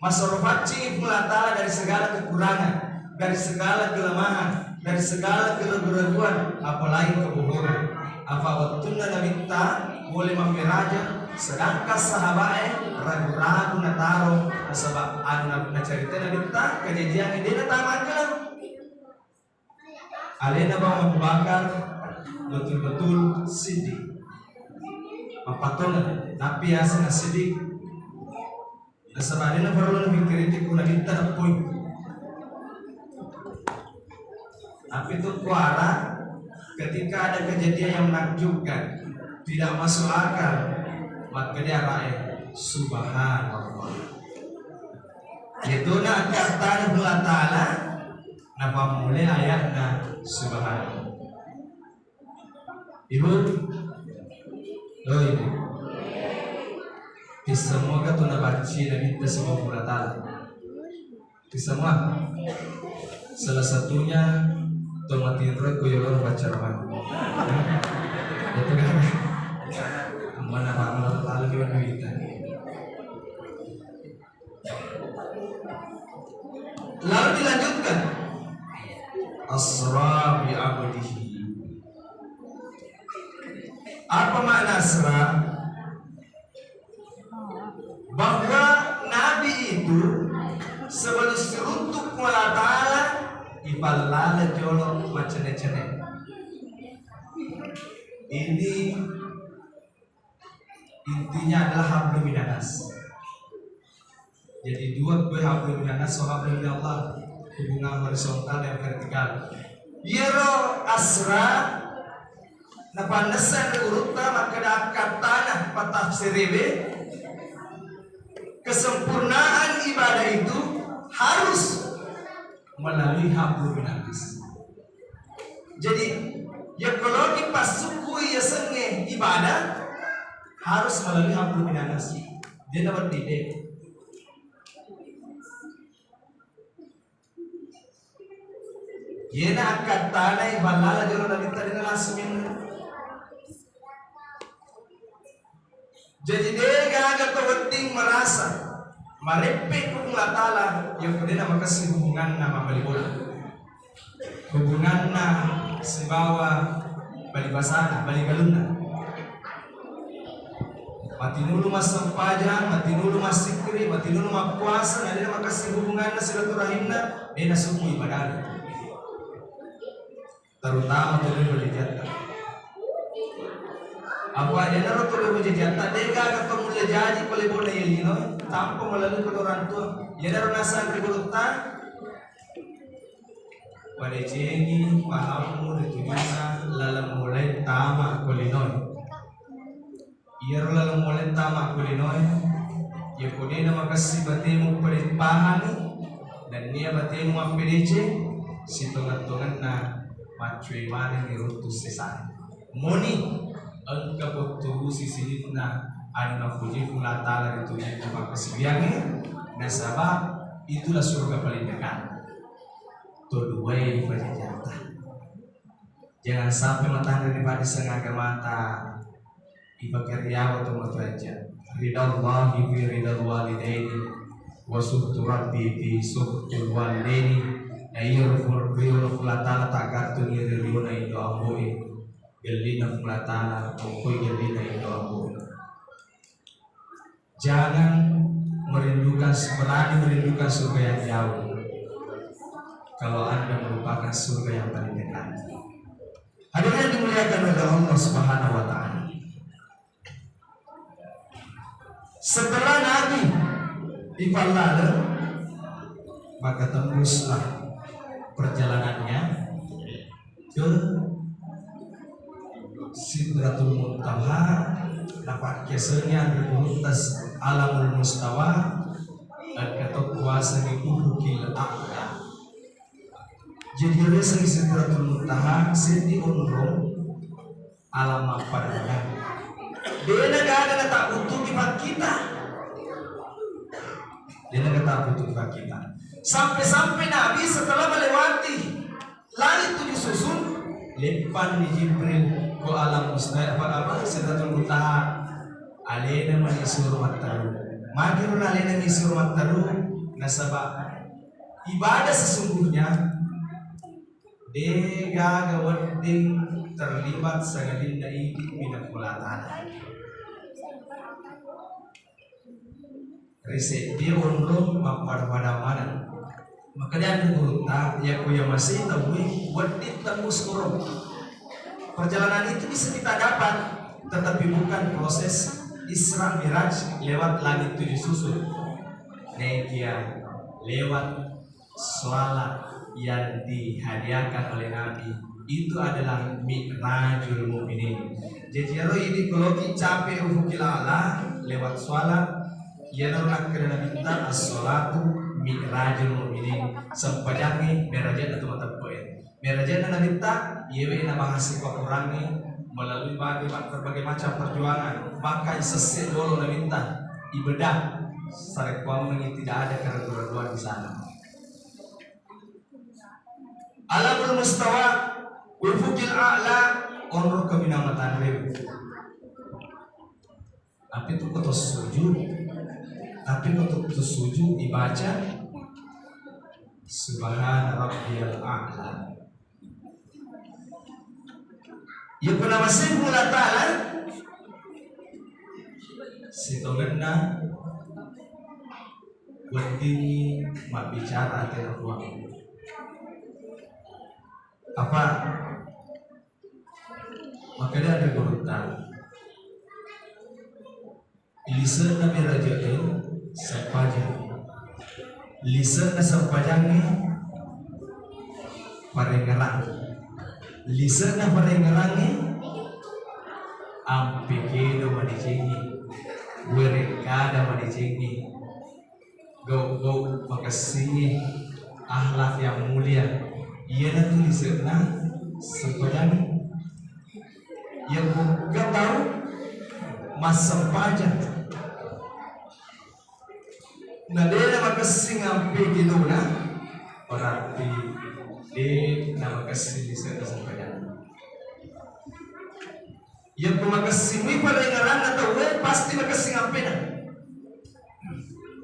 masorofaci kula ta'ala dari segala kekurangan, dari segala kelemahan, dari segala keraguan, apalagi kebohongan. Apa waktunya Nabi boleh memiraja sedangkan sahabatnya ragu-ragu nataro sebab anu cerita Nabi kejadian ini datang alena bang Abu Bakar betul-betul sidik mapatona tapi asal sidik sebab alena perlu lebih kritik Nabi poin Tapi itu kuara ketika ada kejadian yang menakjubkan, tidak masuk akal, maka dia rakyat subhanallah. Itu nak kata Allah Ta'ala, napa mulai ayatnya subhanallah. Ibu, oh ibu, di semua kata nabaci Nabi kita semua Allah Ta'ala. Di semua, salah satunya tomatin rego yang baca rohan. Itu kan, mana Allah Ta'ala juga kita. Lalu dilanjutkan, asra bi abdihi. Apa makna asra? Bahwa Nabi itu sebelum seruntuk Allah Ta'ala ibalala jolok macam-macam. Ini intinya adalah hablum minanas. Jadi dua buah hablum minanas, hablum minallah, hubungan horizontal dan vertikal. Yero asra napandasan urutna maka akan tanah patah serebe. Kesempurnaan ibadah itu harus melalui hablum minanas. Jadi ya kalau dipasukui ya senge ibadah harus melalui hablum minanas. Dia dapat didik. Yena akan tanah ibalala jono dari tadi langsungin. Jadi dia agak penting merasa merepek hukum Allah Ta'ala yang kemudian makasih hubungan nama bali bola, hubungan nama sebawa bali basana, bali galuna. Mati nulu mas sampajan, mati nulu mas sikri, mati nulu mas puasa. Nanti makasih hubungan na silaturahimna, dia nasuku ibadah. Terutama tuh bali jatah. Apa yang naruh tu lebih jatah dega ketemu lejaji boleh boleh yelino tanpa melalui orang tua. Ya naruh nasa bergolota pada jengi pahamu ditujana lalang mulai tamak kulinoi. Ia lalang mulai tamak kulinoi. Ya kudena makasih batemu peripahani dan dia batemu ampedece si tongan-tongan na macui mana nirutus sesai. Moni engkau bertubuh sisi na anu puji Allah Ta'ala itu maka siangnya nasabah itulah surga paling dekat. Tuduai berjata. Jangan sampai mata daripada sengaja mata ibadah riaw atau mata aja. Ridallahi fi ridal walidaini wa suhtu rabbi fi suhtul walidaini. Ayyurfur Allah Ta'ala takatun yirriuna indo amui. Gelina pelatana, pokok gelina itu aku. Jangan berani merindukan surga yang jauh. Kalau Anda merupakan surga yang paling dekat. Hadirin yang dimuliakan oleh Allah Subhanahu Wa Taala. Setelah Nabi dipalala, maka tembuslah perjalanannya ke Sidratul Muntaha, dapat kesennya berkuntas alamul mustawa dan ketok kuasa di ufukil a'la. Jadi rasa Sidratul Muntaha senti unrum alam maparana. Dia negara tak butuh kibat kita. Dia negara tak butuh kibat kita. Sampai-sampai Nabi setelah melewati langit 7 susun, lepan di Jibril ko alam mustahil apa Sidratul Muntaha alena manisur mataru magirun alena manisur mataru nasaba ibadah sesungguhnya dega gawading terlibat sangalinda idik minapulatan riset dia unrum mapadamanan maka dia bergurta ya kuya masih tahu wadid tembus urung. Perjalanan itu bisa kita dapat, tetapi bukan proses Isra Miraj lewat langit 7 susun. Negia lewat sholat yang dihadiahkan oleh Nabi itu adalah mi'rajul mu'minin. Jadi ini kalau kita capek ufukil a'la lewat sholat, ya nak kena minta as-sholatu mi'rajul mu'minin. Sempajangi merajat atau mata poin. Merajat na minta, yewe na bahasa kurangi melalui berbagai macam perjuangan. Maka sesek dulu na minta ibadah. Sarek kuameng tidak ada keraguan-keraguan di sana. Alamul mustawa ufukil a'la onro keminamatan rebu. Tapi itu kotos sujud. Tapi kotos sujud dibaca Subhana Rabbiyal A'la. Ya pernah masih mula ta'ala sitogenna berdiri mak bicara atau ruang apa maka dia ada berutan lisan Nabi Rajain sepajang lisan sepajangnya parengerang lisan parengerangnya ampekedo madicengi werekada madicengi go makasih akhlak yang mulia. Ia nanti lisanna sepajang yang bukan tahu masa pajak. Nadena makasih ngampe gitu na berarti dia makasih lisanna sepajang. Yang pemakasih mi pada ngaran atau pasti makasih ngampe na.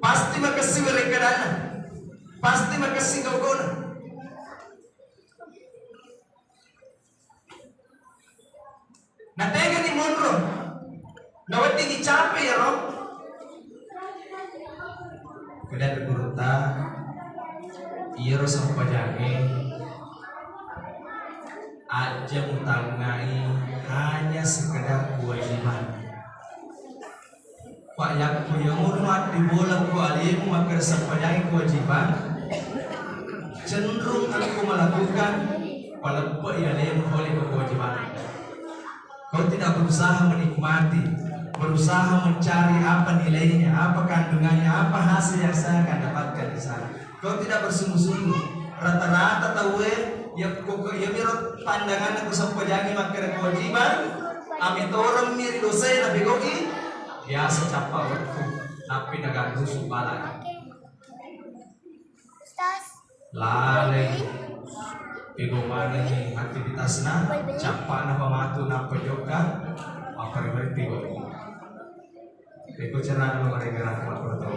Pasti makasih mereka dana, pasti makasih gogona. Natega ni monro, nawati ni capek ya roh. Kemudian bergurta, iya rosam pajange, aja mutangai hanya sekedar kewajiban. Pak yang hormat di bola ku alimu maka sepanjang kewajiban cenderung aku melakukan walaupun alimu oleh kewajiban. Kau tidak berusaha menikmati, berusaha mencari apa nilainya, apa kandungannya, apa hasil yang saya akan dapatkan di sana. Kau tidak bersungguh-sungguh. Rata-rata tahu ya mirot pandangan aku sepanjang maka kewajiban. Amit orang miri dosa nabi goki. Biasa capa waktu tapi nagano sumpala lalai pegomana ni aktivitas na capa na pamatu na pajoka makari bertigo pego cerana makari gerak makroto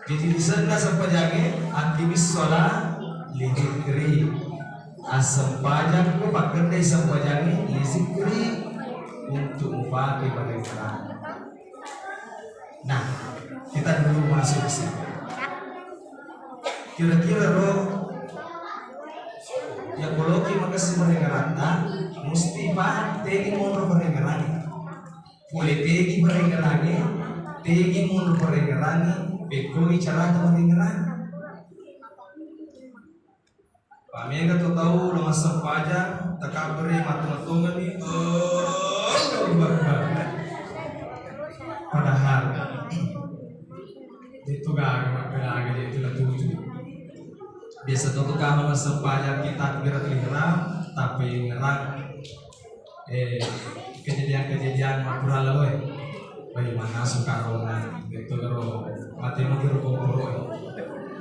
jadi di sana sepanjangnya aktivis sholat lihikri asam pajak ko pakendai sepanjangnya lihikri untuk mufaki mereka. Nah, kita dulu masuk ke sini. Kira-kira roh yang koloki makasih mereka rata, mesti paham tegi mundur mereka lagi. Boleh tegi mereka lagi, tegi mundur mereka lagi, bekoi cara mereka lagi. Pamega tu tahu lo masa pajak, takabri matu-matungan ni. Padahal itu gak itu tujuh. Biasa tuh kamu sepajak kita kira-kira tapi ngerang kejadian makura loh. Bagaimana sukaronan itu karo mati mau kiro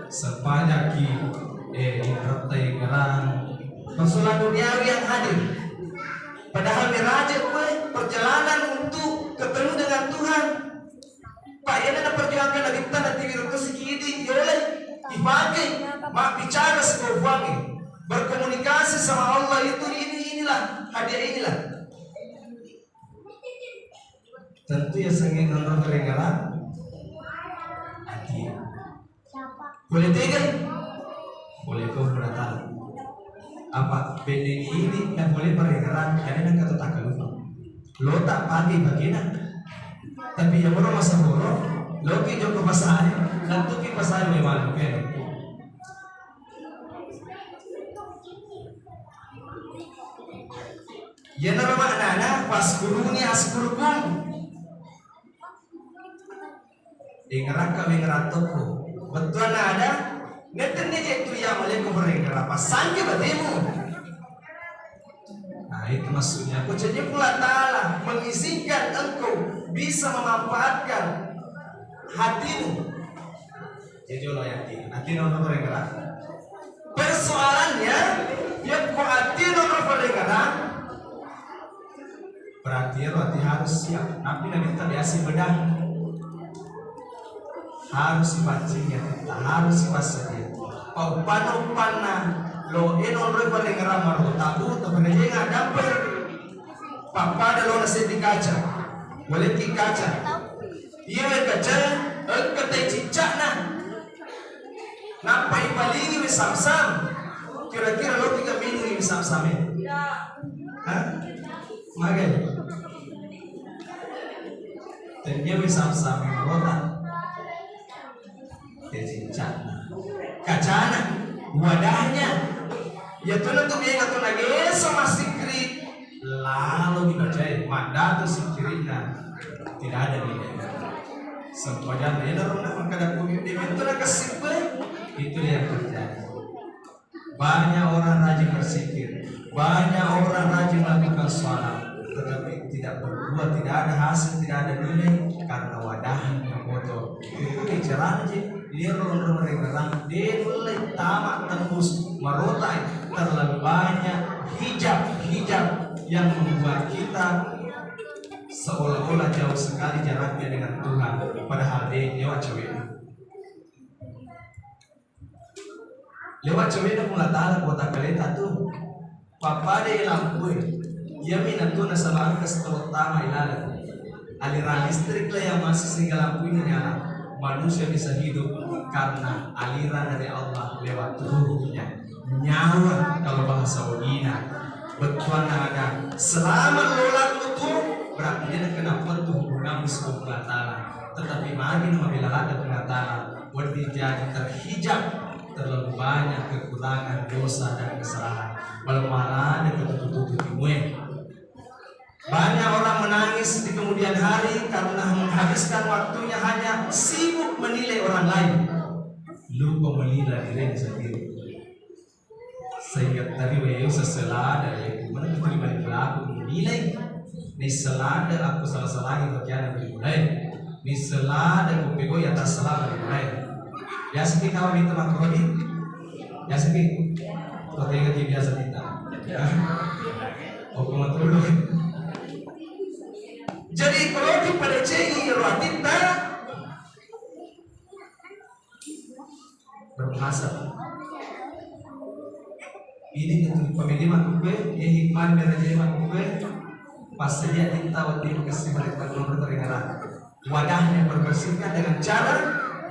sepajak rantai ngerang persoalan duniawi yang hadir. Padahal meraja gue perjalanan untuk ketemu dengan Tuhan. Pak ya nak perjuangkan lagi kita nanti biru sikidi boleh dipakai mak bicara sebuah berkomunikasi sama Allah itu inilah hadiah inilah. Tentu ya sengit nonton kerengalan hati. Boleh tiga, boleh kau beratakan. Apa bending ini yang boleh perengaran karena nak kata tak lupa lo tak pagi bagian tapi yang orang masa bodoh lo ki joko pasai dan tu ki pasai memang kan Ya nama maknana waskuruni askurukum. Dengaraka mengeratoku. Betul ada. Ngeten dia itu yang oleh kemereka apa sangke batemu. Nah itu maksudnya. Kucanya pula Ta'ala mengizinkan engkau bisa memanfaatkan hatimu. Jadi Allah hati nomor mereka. Persoalannya, ya kok hati nomor mereka. Berarti harus siap. Nabi minta diasih bedah. Harus dipancingnya, harus dipastikan. Pau panah lo enon mereka ramar tabu tapi mereka dapat. Papa ada lo nasi di kaca, boleh di kaca. Iya kaca, kata cicak nah. Nampai paling sam-sam. Kira-kira lo 3 minggu ini sam-sam ya? Hah? Magai. Ternyata sam-sam yang rotan. Cicak. Kacana, wadahnya. Ya tuh dia kata lagi sama sikri. Lalu dibacain, mada tuh sikirina tidak ada dia. Sempadan dia orang nak kada punya dia itu nak kesipel. Itu dia yang terjadi. Banyak orang rajin bersikir, banyak orang rajin melakukan sholat, tetapi tidak berbuat, tidak ada hasil, tidak ada nilai karena wadahnya kotor. Itu bicara aja. Dia orang mereka dia mulai tamak tembus merotai terlalu banyak hijab yang membuat kita seolah-olah jauh sekali jaraknya dengan Tuhan, padahal dia lewat ceweknya pula Ta'ala kota kaleta tuh papa dia lampu ya minatuna sama angka terutama ilala aliran listrik lah yang masih sehingga lampu ini nyala. Manusia bisa hidup karena aliran dari Allah lewat ruhnya, nyawa kalau bahasa Wina. Betuan ada selama lolat itu berarti dia kena petuh hubungan musuh Ta'ala. Tetapi makin apabila ada Ta'ala berarti jadi terhijab terlalu banyak kekurangan dosa dan kesalahan. Kalau malah ada ketutup timue. Banyak orang menangis di kemudian hari karena menghabiskan waktunya hanya sibuk menilai orang lain, lupa menilai diri sendiri. Sehingga tadi beliau seselada dari mana terima pelaku menilai, ni selada aku salah bagian dimulai, ni selada aku pego ya atas salah dimulai. Ya seperti kawan itu makroni, ya seperti kau tengok dia biasa kita. Aku mau turun. Jadi kalau kita cengi rotinta berhasab. Ini tentu pemilih makhluk hikmah dari makhluk pas dia kita waktu kasih mereka nomor teringat wadahnya berbersihkan dengan cara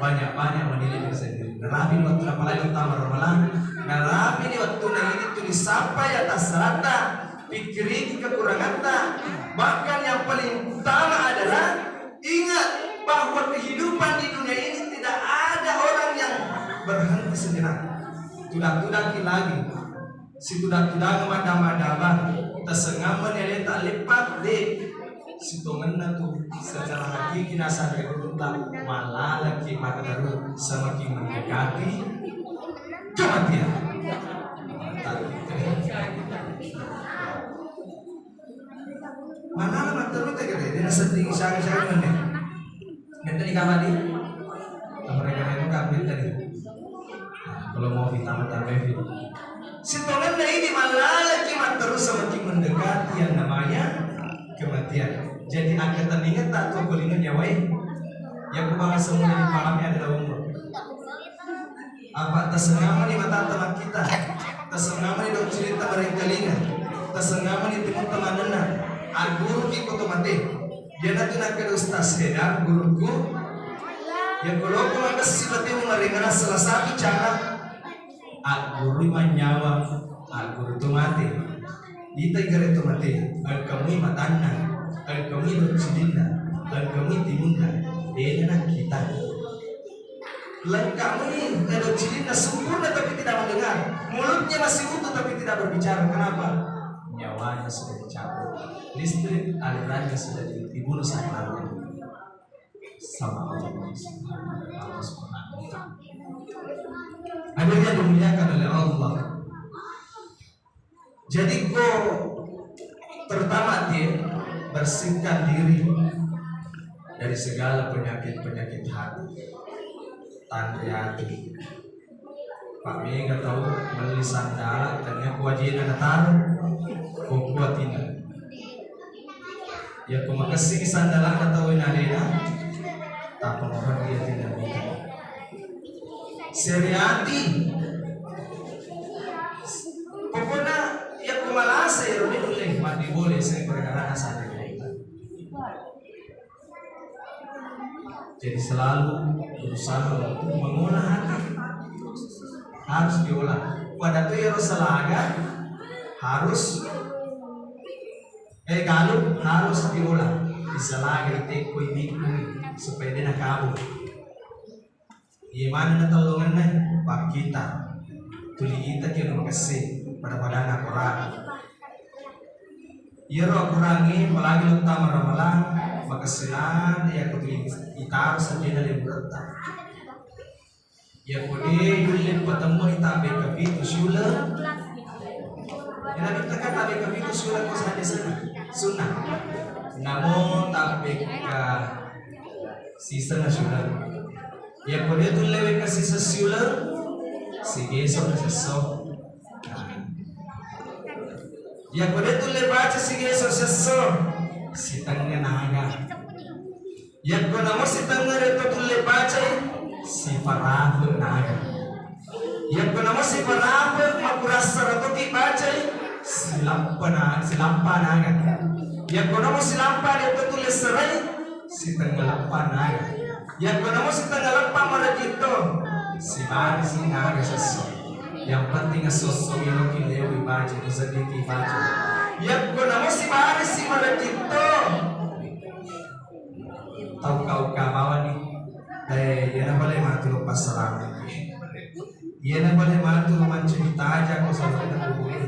banyak menilai diri sendiri. Narapi waktu apalagi utama ramalan. Narapi ini waktu ini tulis sampai atas rata pikirin kekurangan tak. Bahkan yang paling utama adalah ingat bahwa kehidupan di dunia ini tidak ada orang yang berhenti sejenak. Tudak-tudak lagi, si tudak-tudak madam-madam, tersengaman yang tak lepas deh. Si tomenna tu secara hakiki nasa beruntung malah lagi makaru semakin mendekati kematian. Mana nama terus tegak dia nasa tinggi sangat mana? Nanti di kamar ni, mereka itu kabin tadi. Kalau mau vitamin tambah si tomenna ini malah lagi terus semakin mendekati yang namanya kematian. Jadi angkatan ingat tak tuh kulinya nyawai yang kubahas semula dipahami adalah umur. Apa tersengaman di mata teman kita, tersengaman di dalam cerita mereka linga, tersengaman di timur teman-teman. Guru ki otomatis dia nanti nak ke ustaz sedang guruku yang kalau aku makasih berarti mengaringkan salah satu cara guru menyawa guru itu mati kita igare itu mati kami matana kami bercidina kami timunda dia nak kita lengkap ini bercidina sempurna tapi tidak mendengar mulutnya masih utuh tapi tidak berbicara. Kenapa? Nyawa nyawanya sudah dicabut, listrik alirannya sudah dibunuh saklarnya sama Allah Subhanahu wa Ta'ala. Akhirnya dimuliakan oleh Allah. Jadi kau pertama dia bersihkan diri dari segala penyakit hati, tandri hati. Pak Mega tahu melalui sandal dan kewajiban datang kau kuatin. Ya kau makasih sandal tahu inalena, tak pernah dia tidak bisa. Seriati, pokoknya ya kau malas ya boleh mati boleh saya perkara saja. Jadi selalu berusaha untuk mengolah hati, harus diolah. Pada itu harus selaga, harus galuh harus diolah. Diselaga itu ikut supaya dia nak kabur. Gimana natulungan na pak kita, tuli kita kaya makasih pada anak orang. Iya roh kurangi, apalagi utama ramalan, makasilan, ya kutuli itaruh saja dari berata. Ya kode yulim patemu itabe kapitu syula. Ya nabi kita tabe kapitu syula ko sa sana sunnah. Namun tabe ka sisa na syula. Ya kode tu lewe ka sisa syula. Sige so na so. Ya kode tu le baca sige so si tangga naga. Ya kode namo si tangga reto tu le baca si parahu naga. Ya kode namo si parahu makurasa reto ki baca si lampa naga. Ya kode namo si lampa reto tu le serai si tangga lampa naga. Ya kode namo si tangga lampa marajito si bari si naga seso. Yang penting sosok yang kilewi baca rezeki baca. Ya kuna mo si Mari si Marajito. Tahu kau kawan ni, dia nak boleh matu pasarang. Dia nak boleh matu mencerita aja kau sampai terhubung.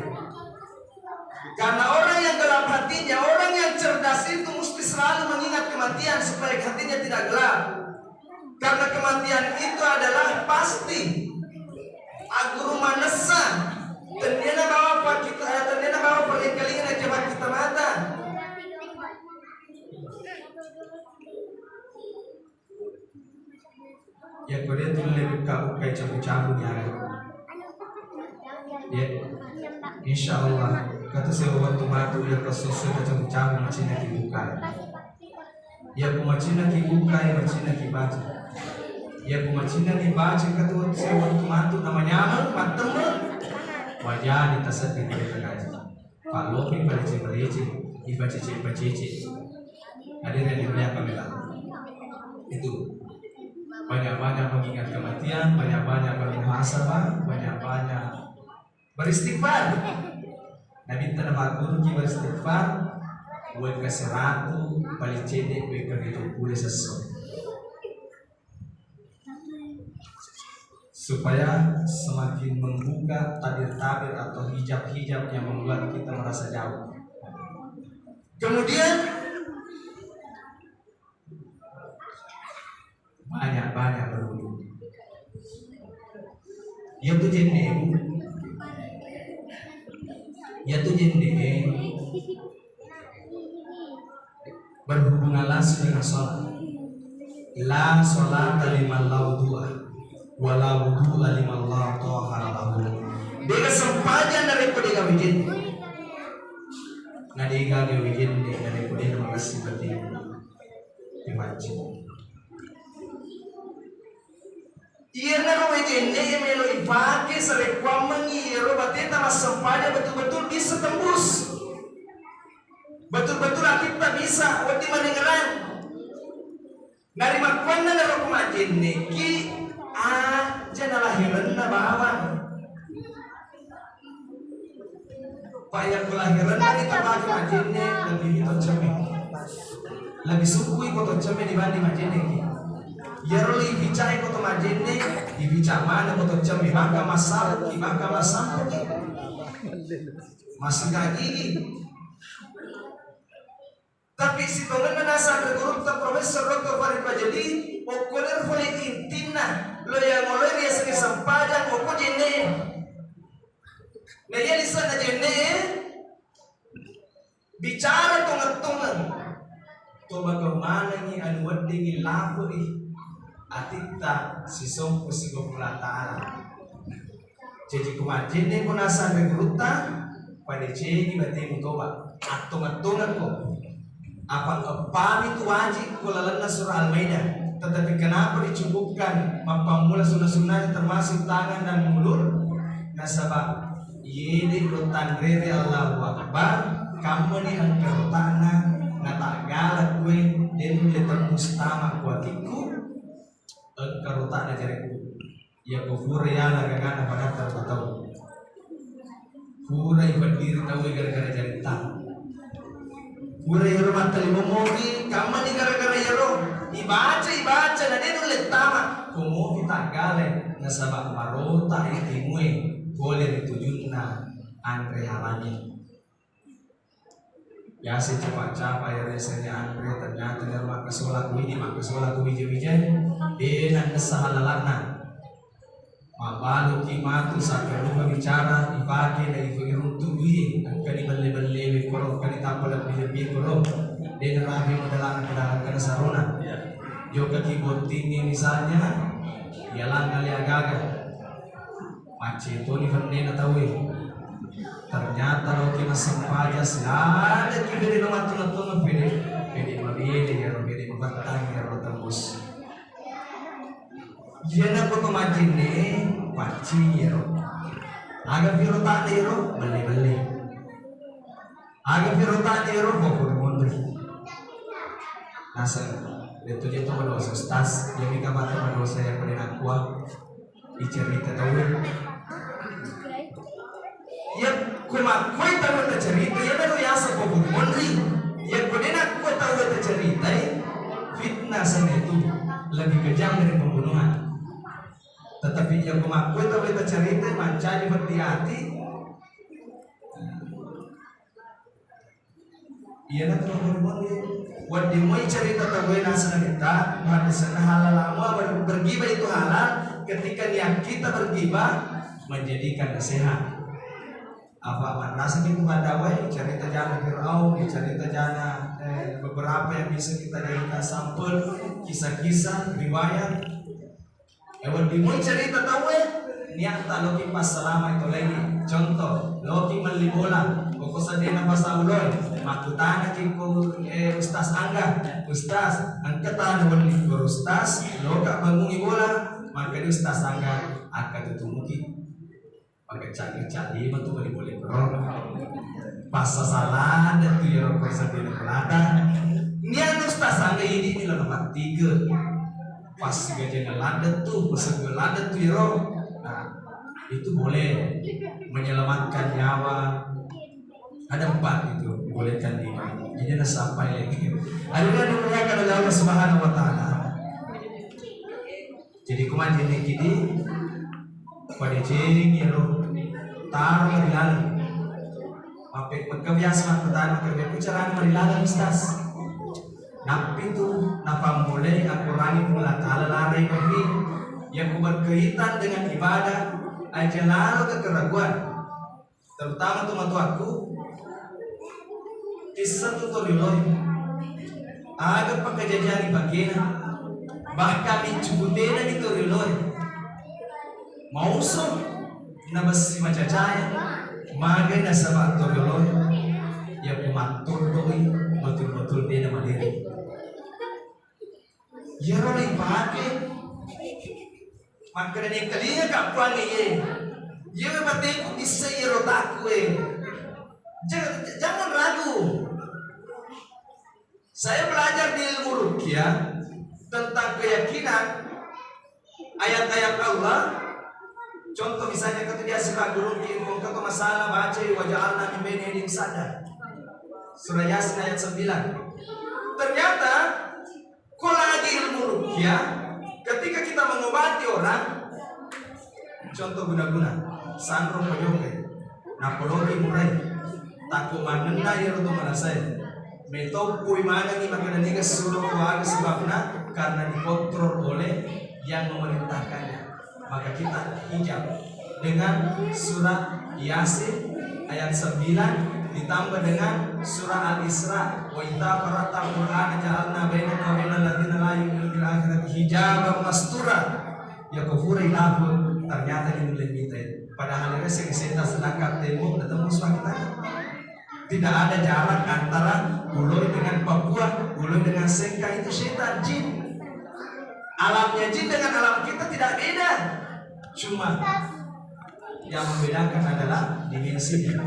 Karena orang yang gelap hatinya, orang yang cerdas itu mesti selalu mengingat kematian supaya hatinya tidak gelap. Karena kematian itu adalah pasti. Aguru manasa dan dia nak bawa apa kita dan dia nak bawa perkalian aja bagi kita mata. Ya kau dia tu lebih kau kayak campur ya. Ya, insya Allah kata saya waktu matu ya kesusu campur macam nak dibuka. Ya kau macam nak dibuka ya macam nak dibaca. Ya kumacina ni baca kata saya waktu matu namanya matemu wajah di tasat di tengah Pak Loki pada cece dibaca cece ada yang dimuliakan Allah itu banyak-banyak mengingat kematian, banyak-banyak bermuhasabah, banyak-banyak beristighfar. Nabi tanah guru ki beristighfar buat kasih ratu balik cede buat kerja boleh sesuatu supaya semakin membuka tabir-tabir atau hijab-hijab yang membuat kita merasa jauh. Kemudian banyak-banyak berwudu. Ya tu jende berhubungan langsung dengan sholat. La sholat liman laudua wala wudu limallah ta'ala lahu. Dia sempadan daripada gawin. Nadiga gawin daripada makasih berarti diwajib. Ia naruh jende melo ipake serekwa mengiro bateta mas sempadan betul-betul bisa tembus. Betul-betul kita bisa waktu mendengaran. Dari makwana naruh kumajenne ki jangan lahiran na bawang. Payah kelahiran na kita pakai majene lebih itu cermin, lebih sukui kotor cermin dibanding majene ki. Ya roli bicara kotor majene, dibicara mana kotor cermin maka masalah, masih gak gigi. Tapi si tongan na nasa guru ta Profesor Dr. Farid Bajali o koler fole intina lo yang oleh dia segi sampajan o ko jene na yeli sana jene bicara tongan-tongan to bagaimana ni anu wadde ni lapo atita si sompo si gopula ta'ala jadi kumajene ko nasa guru ta pada cegi bate mutoba atongan-tongan ko apa kepami itu wajib kulalana surah Al-Maidah, tetapi kenapa dicukupkan mapamula sunnah-sunnah termasuk tangan dan mulut? Nasabah yede rotan rere Allahu Akbar kamu ni ang karotana natagala kue den letembus tama kuatiku ang karotana jariku ya kufur ya lagana pada terbatau furai berdiri tahu gara-gara jari tahu Uray hormat talimomogi, kamu ni gara-gara yaro, ibaca na din ulit tama. Kumogi tagale na sabak marota itimue, boleh ditujun na Andre halanya. Biasa cepat-cepat ya resenya Andre ternyata dari makasola kuwi di makasola kuwi jauh-jauh, dan kesahalalana. Mabalu kimatu sakit lupa bicara ibagi dari pengirum tubuh kani balle korok kani tapal lebih korok dan rabi modalan ke sarona juga keyboard tinggi misalnya jalan kali agak macet itu ni ferne tahu ternyata lo kena sempajas ada kiberi lo matu pede mabili ya pede mabatang ya lo tembus Jana ko majine paci yero. Aga pirota yero beli. Aga pirota yero pokok mondri. Nasa itu dia tuh pada ustaz yang kita pada saya pada aqua dicerita tahu. Ya kuma koi tahu ta cerita ya baru ya sa pokok mondri. Ya pada aku tahu ta cerita fitnah sana itu lebih kejam dari pembunuhan. Tetapi yang mengakui tahu kita cerita mancani berhati-hati. Iya nak teman-teman buat dimulai cerita tahu nasa kita pada sana halal lama bergibah itu halal ketika niat kita bergibah menjadikan sehat. Apa rasa itu ada way cerita jana Fir'aun, cerita jana beberapa yang bisa kita jadikan sampel kisah-kisah riwayat. Ewan dimulai cerita tahu niat tak loki pas selama itu lagi contoh loki melibola kokosan dia nafas ulon makutana kiko ustaz angga ustaz angkatan wali ustaz loka bangungi bola maka ustaz angga akan tutumuki pakai cari betul beli boleh berong pas sasaran dan tu yang kokosan dia pelata niat ustaz angga ini nilai nomor 3 pas gajah landet tuh pesegel landet tuh yero nah itu boleh menyelamatkan nyawa ada 4 itu bolehkan diri jadi sampai lagi akhirnya dimuliakan oleh Allah Subhanahu Wa Taala jadi kumaji ini kini pada jeng yero taruh di lalu apik kebiasaan pertama kerja bicara merilalan ustaz Napi itu napa mulai aku rangi pula ta'ala lari kami yang berkaitan dengan ibadah aja lalu kekeraguan terutama tuh aku kisah tutorial agak pakai jajan di bagian bahkan dicubutena di tutorial mau so nabasi macacaya magai nasabak tutorial yang kumatur doi betul-betul dia nama diri ya orang pakai maka dari kalinya kapan ye ya berarti bisa ya rotaku jangan ragu saya belajar di ilmu ruqyah tentang keyakinan ayat-ayat Allah contoh misalnya ketika suka guru ilmu kata masalah baca waja'alna min baini aydihim sadda surah Yasin ayat 9 ternyata kalau lagi ilmu ruqyah ketika kita mengobati orang contoh guna-guna sandro pejoke napologi murai takut manenda ya untuk malasai. Metode pui mana ni makanan ini sudah keluar sebabnya karena dikontrol oleh yang memerintahkannya. Maka kita hijab dengan surah Yasin ayat 9 ditambah dengan surah Al-Isra wa idza qara'ta al-Qur'ana ja'alna bainaka wa bainal ladzina la yu'minuna bil akhirati hijaban mastura ya kufura ilahun. Ternyata ini lebih padahal ini sekitar sedangkan tembok dan tembok kita tidak ada jarak antara Uloy dengan Papua, Uloy dengan Sengka. Itu setan jin. Alamnya jin dengan alam kita tidak beda, cuma yang membedakan adalah dimensinya.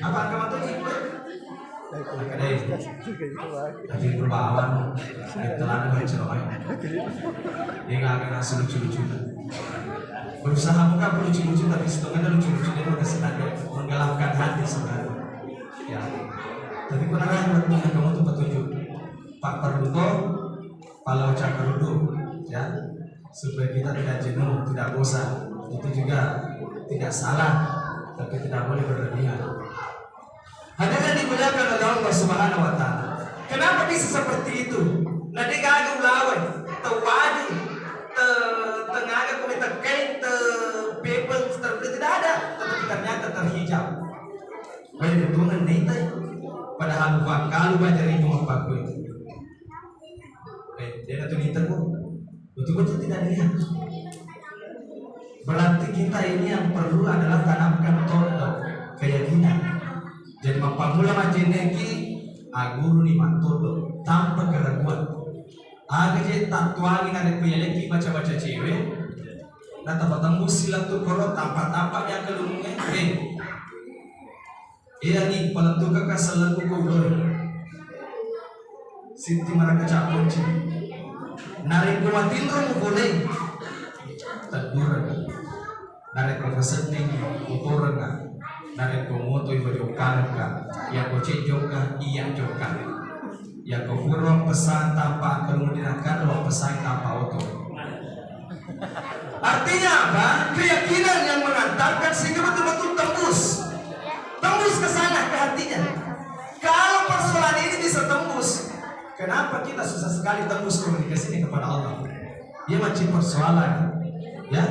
Apa kamu tuh ikut? Kadai, tapi berbawan, telan bercerai. Dia nggak akan asal lucu-lucu. Berusaha bukan lucu-lucu, tapi setengah lucu-lucu dia udah sedang menggelapkan hati sebenarnya. Ya, tapi pernah dengan kamu tuh petunjuk. Pak Perduto, Palau Cakarudu, ya, supaya kita tidak jenuh, tidak bosan. Itu juga tidak salah, tapi tidak boleh berlebihan. Hadirin dimuliakan oleh Allah Subhanahu wa Ta'ala. Kenapa bisa seperti itu? Nanti gagal lawan, tewadi, tengaga komite kain, people tidak ada, tetapi ternyata terhijab. Banyak hitungan neta, padahal kalau baca ribu apa itu. Dia tu neta kok, betul-betul tidak lihat. Berarti kita ini yang perlu adalah tanamkan toto keyakinan. Jadi mapamula majeneki aguru ni matodo tanpa keraguan. Aga je tatuangi nare kuyaleki baca-baca cewek. Nata batang musilat tu koro tanpa yang kelumungnya. Iya ni palantuka ka salaku ko uloy. Sinti maraka caponci. Nare kumatindro mo boleh. Tadura. Nare profesetning utoran ka. Nare komoto iba jokan ka. Ya ko cejok iya jokan. Ya ko puro pesan tanpa kemudian lo pesan tanpa auto. Artinya apa? Keyakinan yang mengantarkan sehingga betul-betul tembus ke sana ke hatinya. Kalau persoalan ini bisa tembus, kenapa kita susah sekali tembus komunikasinya kepada Allah? Dia macam persoalan, ya.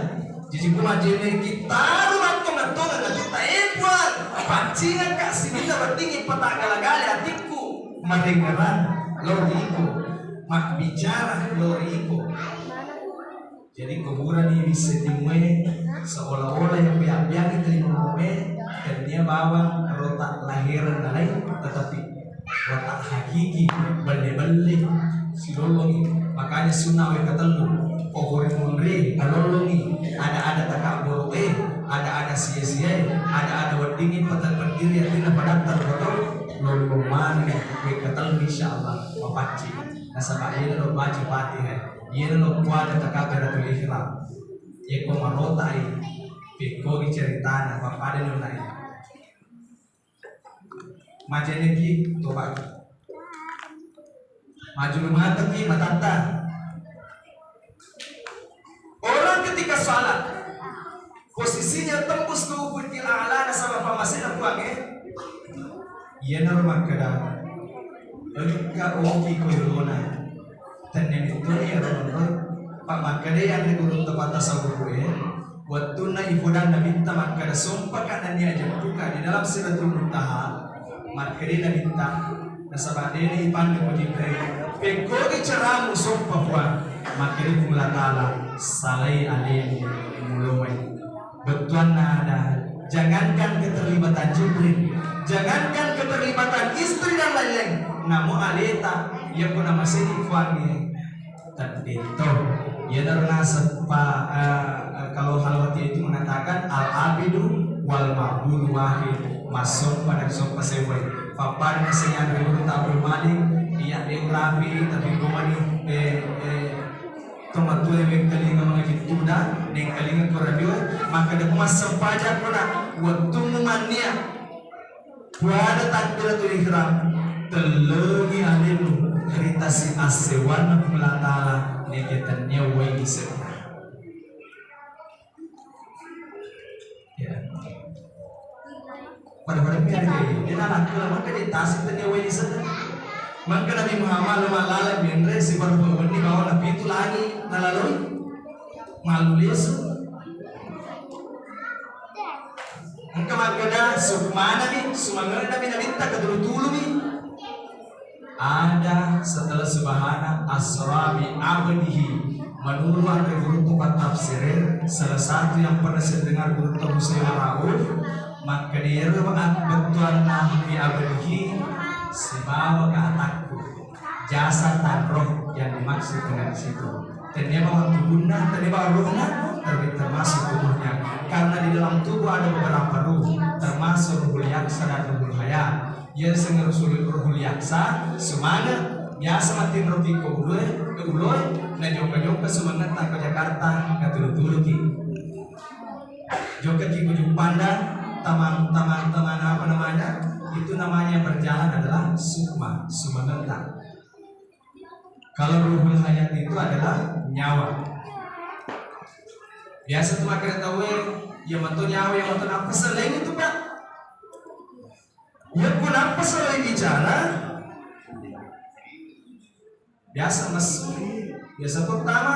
Jadi kumajene kita rumah-rumah kita buat pancingan kasih kita berdingin peta gala-gala hatiku mendengaran loriku mak bicara loriku. Jadi kuburan ini bisa dimulai seolah-olah yang biang-biang itu dimulai dan dia bawa rotak lahiran lain, tetapi rotak hakiki balik-balik silolongi. Makanya sunnah yang ketemu pohon munri alolongi ada takabur ada sia-sia ada wadingin petan berdiri yang tidak pada terbetul loloman yang ketemu insyaallah mapaci nasabah ini lo baca fatihah ini lo kuat takabur itu ikhram ya ko marotai pikogi ceritana papada lo naik majene ki toba maju lumata ki matata. Orang ketika salat posisinya tembus ke ufukil a'la sama pamasin ang buangnya iya normal kada ka oki ko yona tanen itu ya normal pak makade yang digurung tempat tasawuf waktu na ibudan na minta makada sumpah kanan niya jempuka di dalam siratul muntaha makade na minta nasabadene ipan ko jibril pekogi ceramu sumpah buat makade pula ta'ala salai alim mulumai betuan nada. Jangankan keterlibatan Jibril, jangankan keterlibatan istri dan lain-lain, namun aleta ia pun nama sini kuangi dan itu ia darna sepa kalau halwati itu mengatakan al abidu wal ma'bud wahid masuk pada sopa sewai papan kesenyan dulu tak bermaling ia deurapi tapi kumani tomat tuh yang kalinga mga kituda neng kalinga koradio maka ada kumasang pajak puna waktu mumania kuada takbiratul ihram terlegi alimu cerita si asewan pelatala neketannya wai bisa ya pada kaya dia nak kalau maka dia tasik dan dia wali sana maka Nabi Muhammad lalala bendre si baru ni bawa Nabi itu lagi nalalui malu lesu maka magada sukmana ni sumangan Nabi tak kedulu ni ada setelah subhana asrabi abdihi menurut guru tafsir salah satu yang pernah saya dengar guru Musa Rauf maka dia betuan nabi abdihi sibawa ke atakku jasa dan roh yang dimaksud dengan situ dan dia bawa tubuhnya dan dia bawa rohnya termasuk tubuhnya karena di dalam tubuh ada beberapa ruh termasuk ruhul yaksa dan ruhul haya yang sengar ruhul yaksa semuanya biasa mati roti ke uloy na joka semangat tak ke Jakarta ke tulu-tulu ki joka ki kujuk pandang teman-teman apa namanya itu namanya berjalan adalah sukma sumanenta kalau ruhul hayat itu adalah nyawa biasa tuh akhirnya tahu ya mantu nyawa yang mantu apa selain itu pak ya pun apa selain bicara biasa biasa pertama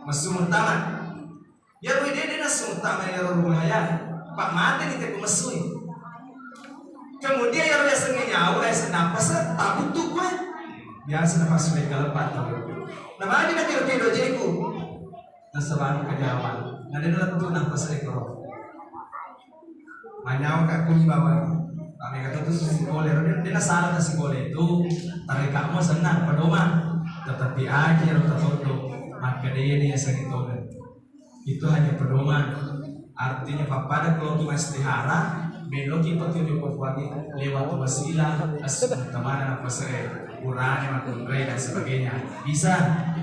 mesum utama ya dia mesum utama ya ruhul hayat pak mati kita mesui kemudian yang biasa nyawa biasa napas tak butuh gue biasa napas legal lepat namanya nak kira-kira jeku nasaban kajawan nade tu napas lekor manyaw ka kung bawa kami kata tu singole dia salah ta singole itu tarik kamu senang padoma tetapi akhir tertutup maka dia segitu itu hanya pedoman artinya pada kalau kita istihara meloki petunjuk pagi lewat wasilah teman apa urani matungkai dan sebagainya bisa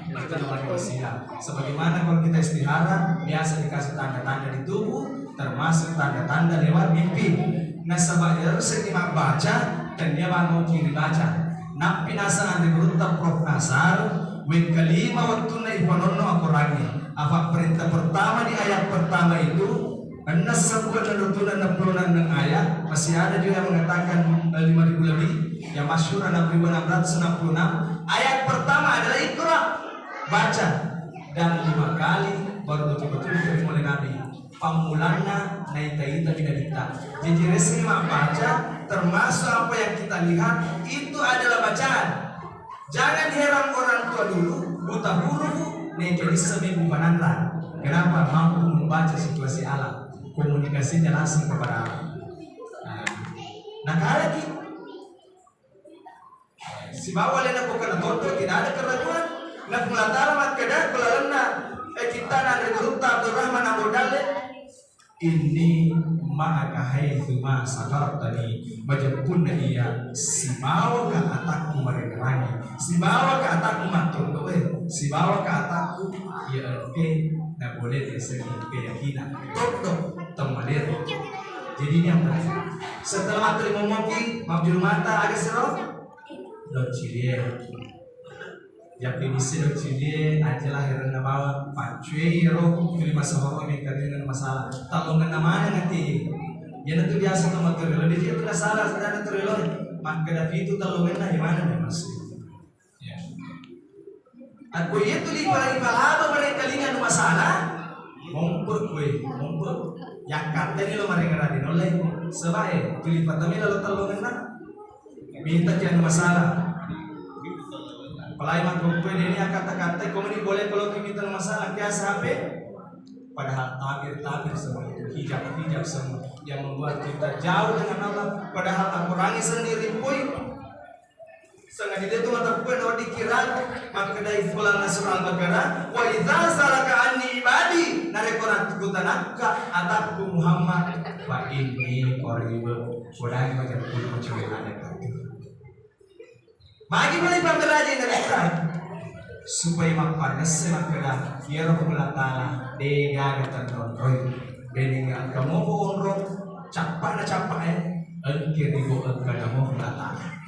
itu namanya wasilah sebagaimana kalau kita istihara biasa dikasih tanda-tanda di tubuh termasuk tanda-tanda lewat mimpi nah sebab harus kita baca dan dia mau kiri baca nak pinasaan di beruntak Prof. Nasar win kelima waktu na iponono aku rangi apa perintah pertama di ayat pertama itu Anas sebuah nurutunan 66 ayat masih ada juga yang mengatakan 5.000 lebih yang masyhur 6.666 ayat pertama adalah Iqra baca dan 5 kali baru betul-betul dari mulai Nabi pamulana naita-ita bidadita jadi resmi baca termasuk apa yang kita lihat itu adalah bacaan jangan heran orang tua dulu buta huruf nih jadi seminggu pananda kenapa mampu membaca situasi alam komunikasinya langsung kepada Allah. Nah lagi si bawah lena bukan tonton tidak ada keraguan. Nak melatara mat kada kelalana kita nak grup Abdul Rahman Abu Dalil ini maka haitsu ma sakar tadi majapun dia si bawa ke atakku merenangi si bawa ke atakku matur si bawa ke atakku ya nah boleh dari segi keyakinan tok temalir jadi ini yang terakhir setelah materi ngomongi mabjul mata ada serok lo cilie ya pinisi lo cilie aja lah herana bawa pacuai ro kelima sahoro ini karena masalah talongan namanya nanti ya nanti biasa tuh materi lo dia tidak salah sudah materi lo maka dari itu talongan lah gimana nih mas aku itu lipat apa mereka lihat masalah mumpur yang kata ini lo mereka radin oleh sebaik lipat kami lalu tolongin minta jangan masalah pelai mangkuk ini kata-kata kau ini boleh kalau kita masalah biasa apa padahal tabir semua itu hijab semua yang membuat kita jauh dengan Allah padahal tak kurangi sendiri pun sengaja itu mata pun orang dikira maka dari fulan surah Al-Baqarah wa idza salaka anni ibadi narekoran kutanaka ataku Muhammad wa inni qarib kodai macam pun macam ada bagi boleh pembelajaran dari Quran supaya mapanas semakada ya Rabbul Taala dega gatanron beningan kamu onro capak engke ribo kamu Taala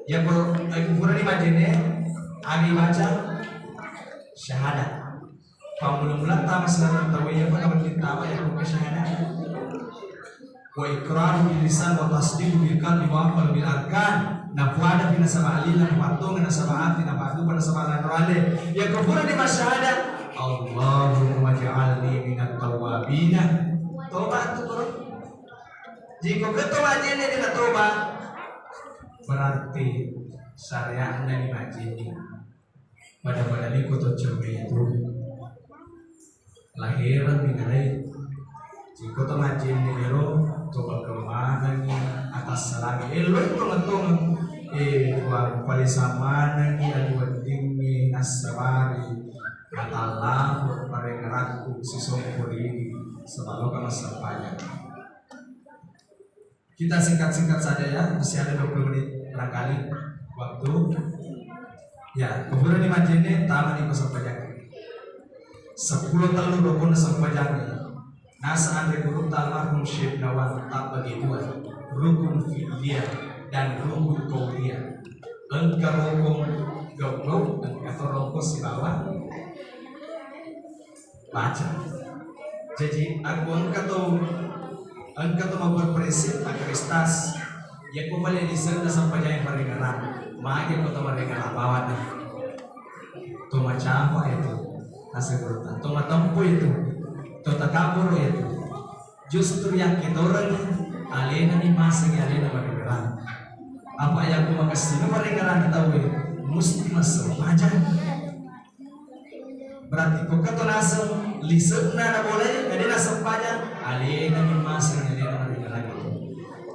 ya bro, aku pernah imajine, agi baca syahadat. Pamula-mula tamas na tahu ya pada waktu tawa ya bukan syahadat. wa iqraru bil lisan wa tasdiqu bil qalbi wa aqlu bil arkan na puada pina sama alila patung na sama hati na padu na sama lanrale ya kufura di masyahada Allahumma ja'alni minat tawabina. Tobat tu bro. Jika ketua jene dina tobat berarti syariatnya di majid pada liku to coba itu lahiran binalai jika to majid ni biro coba kemana ni atas selagi elo itu ngetong buang palisaman ni adu tinggi nasabari katalah berparengeraku sisopuri sebab kalau sepanjang kita singkat-singkat saja ya, masih ada 20 menit barangkali waktu ya, kuburan di majene taman di Pasapajang 10 telur rukun Pasapajang nasa andre guru almarhum Syekh Nawan tak bagi dua rukun fi'liyah dan rukun qauliyah engkau rukun goblok atau rukun si bawah baca jadi aku engkau membuat prinsip akristas ya kembali di sana sampai yang peringaran maka kau mereka bawah tu macam apa itu hasil berutan tu tempo itu tu takabur itu justru yang kita orang alena ni masing alena peringaran apa yang aku makasih peringaran tahu mesti masuk aja berarti kau kata nasem lisepna na boleh ada nasem pajang alena ni masing alena peringaran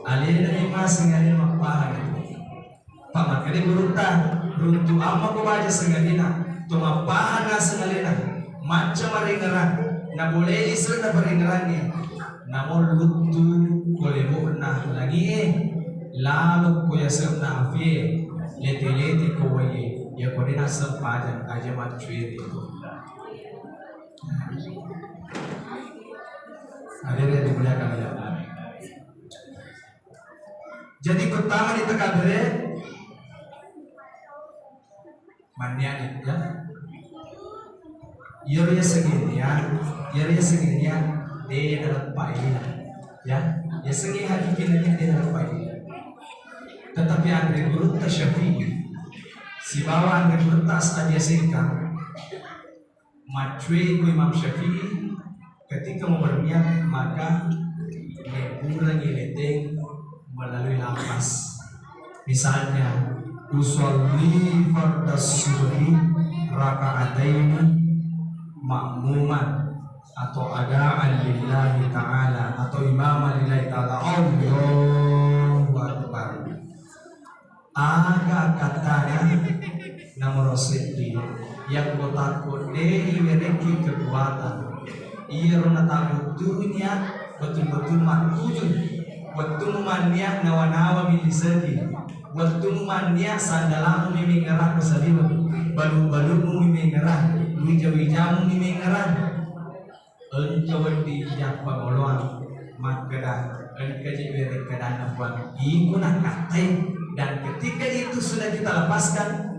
alena ni masing alena mapahan pak makanya berutan runtuh apa kau baca sengalina tu mapahan nasem alena macam peringaran na boleh lisep na peringaran ni namun lutu boleh murna lagi lalu kau ya sebna afi lete kau ya kau ni nasem pajang aja macam itu hadirin dimuliakan oleh Allah. Jadi pertama di tekabere manian ya. Iria segini de dalam paila ya. Ya segi hakikinya de dalam paila. Tetapi andre guru tasyafi si bawa andre guru tas aja singkang Macui Imam Syafi'i ketika mau berniat maka mengurangi leteng melalui lafaz. Misalnya usolli fardas subhi raka'ataini ma'muman atau adaan lillahi ta'ala atau imaman lillahi ta'ala Allahu Akbar. Agak katanya nomor sedih yang takut deh mereka kekuatan ia rona takut dunia betul-betul makujun betul mania nawa-nawa milisedi betul mania sandalamu mimi ngerah kesalimu balu-balumu mimi ngerah wija-wijamu mimi ngerah engkau di jak pangoloan makada engkau jadi kadang buat ikunan katai dan ketika itu sudah kita lepaskan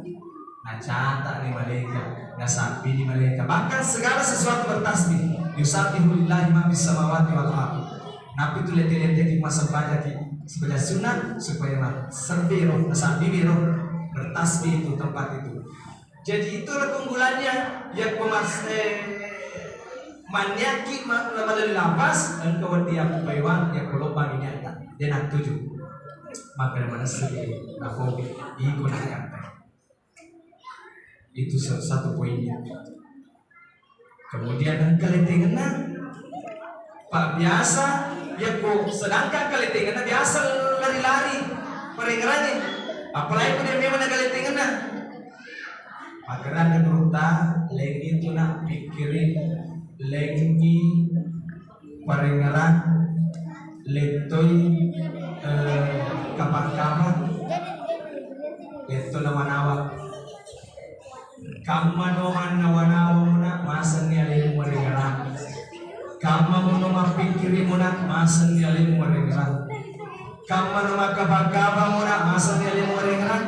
nah catat nih malaikat, nah sapi nih malaikat, bahkan segala sesuatu bertasbih. Yusabbihu lillahi ma fis samawati wal ardh. Nabi itu lete-lete di masa baca di sebagai sunat supaya serbiro, sapi biro bertasbih itu tempat itu. Jadi itulah keunggulannya yang maniaki melalui lapas engkau tiap baywan yang kelopang ini ada dan tujuh maka mana sedih nafobi igunakan itu satu poinnya. Kemudian kaletengan pak biasa ya kok sedangkan kaletengan biasa lari-lari perengerannya apalagi dia memang kaletengan makanan beruta lagi itu nak pikirin lagi perengeran letoi kapan-kapan itu lawan-lawan kamanohan nawa-nawa muna masan ni alim maringaran kamano mapikiri muna masan ni alim maringaran kamano makabagaba muna masan ni alim maringaran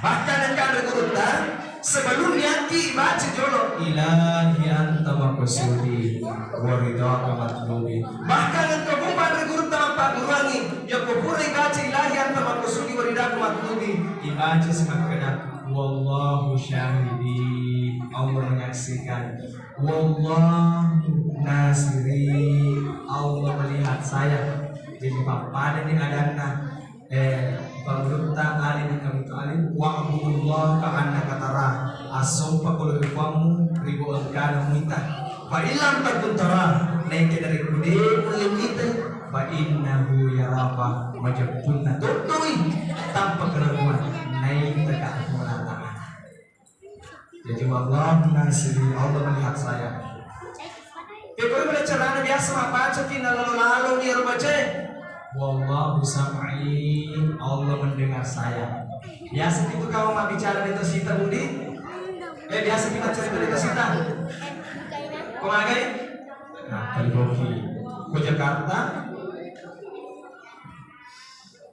bahkan engkau berkurutan sebelumnya dibaca jolo ilahi anta maqsudi wa ridaka matlubi. Bahkan engkau bukan guru tanpa gurangi ya kupure baca ilahi anta makusudi wa ridaka matlubi. Dibaca semakna wallahu syahidi, Allah menyaksikan, wallahu nasiri, Allah melihat saya. Jadi pada ini adana Pagluta alin kami tu alin wa'budullah ka'anna katara asumpa kulu ifamu ribu angkana muita fa ilam takun tara naik dari kude mulimita fa innahu yaraba majabunna tutui tanpa keraguan naik tegak kemenangan. Jadi wallahu nasiri, Allah melihat saya. Kalau boleh cerana biasa baca kina lalu ni baca wallahu sam'i, Allah mendengar saya. Biasa itu kalau mau bicara di Tosita Budi, biasa kita cerita di Tosita. Kau ngagai? Nah, Kaliboki, ke Jakarta,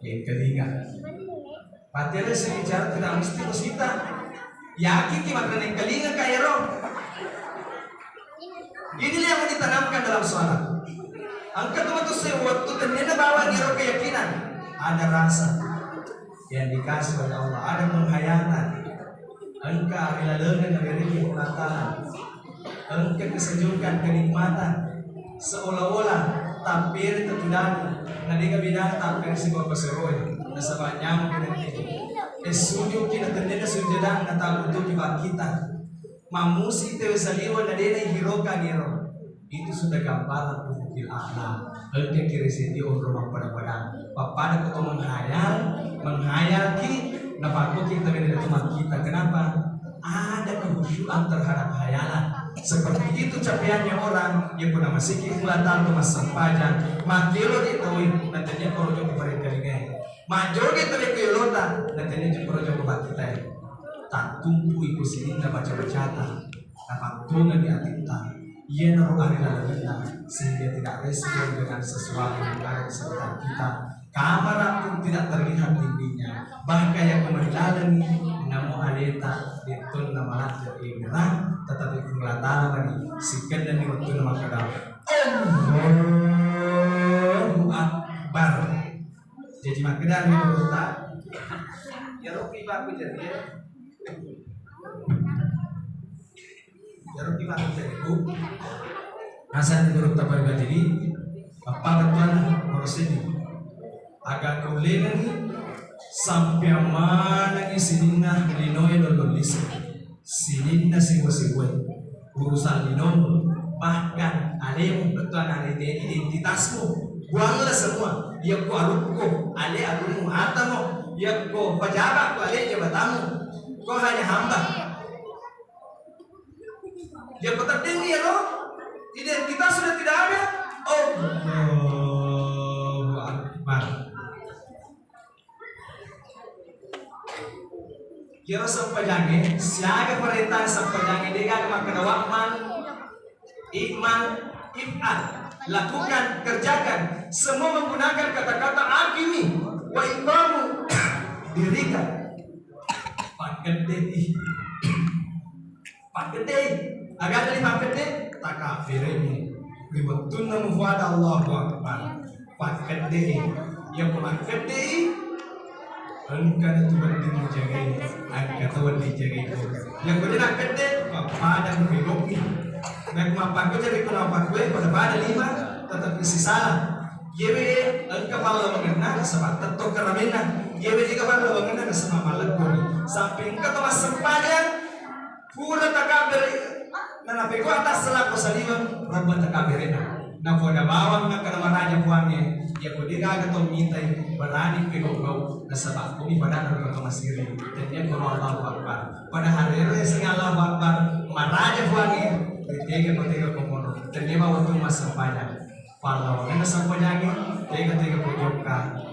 yang ketiga. Padahal saya bicara tidak mesti Tosita. Yakin kita yang kelinga kaya roh. Inilah yang ditanamkan dalam sholat. Angka tuh waktu ternyata bawa niro keyakinan, ada rasa yang dikasih oleh Allah, ada penghayatan. Engkau rilaleun dari Allah, engkau kesejukan, kenikmatan, seolah-olah tampil tertudang, nadiga bidang tampil si bapak seroy, nasabanya mungkin ini. Sujud kita ternyata sujudan nata untuk kita. Mamusi tewe saliwa nadena hiroka niro. Itu sudah gambaran bukil akhlak. Engkau kiri sini untuk mempada-pada. Papada kita menghayal ki, nampaknya kita menjadi teman kita. Kenapa? Ada kehusyuan terhadap hayalan. Seperti itu capaiannya orang yang pernah masih mulatan mas sampajan. Makilo ditahui nantinya korojo kepada kalian. Majoge tadi kuyolota nantinya korojo kepada kita. Tak tumpu ibu sini nak baca-bacata. Dapat tungan di atita. Ia naruh arilah kita sehingga tidak respon dengan sesuatu yang ada di sekitar kita. Kamera pun tidak terlihat tingginya. Bahkan yang kemendalan namu aleta itu nama lanjut merah, tetapi kemelatan bagi sikan dan waktu nama kadang. Allahu Akbar. Jadi makedar itu tak. Ya roki baku jadi. Jarang kita itu asal menurut tapal jadi apa ketuan harus ini agak kaulengan sampai mana ni sinina linoy lololis sinina siwa urusan linoy bahkan alemu ketuan ada identitasmu buanglah semua dia ku alupku ale alummu hatamu dia ku pejabat ku ale jabatamu kau hanya hamba. Dia kata tinggi ya loh, identitas sudah tidak ada. Allahu Akbar. Kira sampajangnya, siaga perintah sampajangnya dia akan makan wakman, iman, if'al, lakukan, kerjakan, semua menggunakan kata-kata akimi, wa iqamu, dirikan, pakete. Agak dari paketnya tak kafir ini. Ributun nama fuada Allahu Akbar. Paketnya yang paketnya engkau itu berdiri jagai, engkau berdiri jagai. Yang boleh paketnya pada berhidupi. Nak mapak jadi kuna pakwe pada pada 5 tetap isi salah. Yewe engkau kalau mengenal sebab tentu keramina. Yewe jika kalau mengenal sama malak bumi. Sampai engkau telah sempadan pula tak kafir. Nana peko atas selaku saliwan rabba takabirena na foda bawang na kana maraja puange ya kodi kaga to mintai berani peko kau na sabab kumi pada na ko masiri dan ko Allahu Akbar pada hari re sing Allahu Akbar maraja puange tega ko mono dan dia bawa tu masa panjang pahlawan na sampanyang tega ko jokka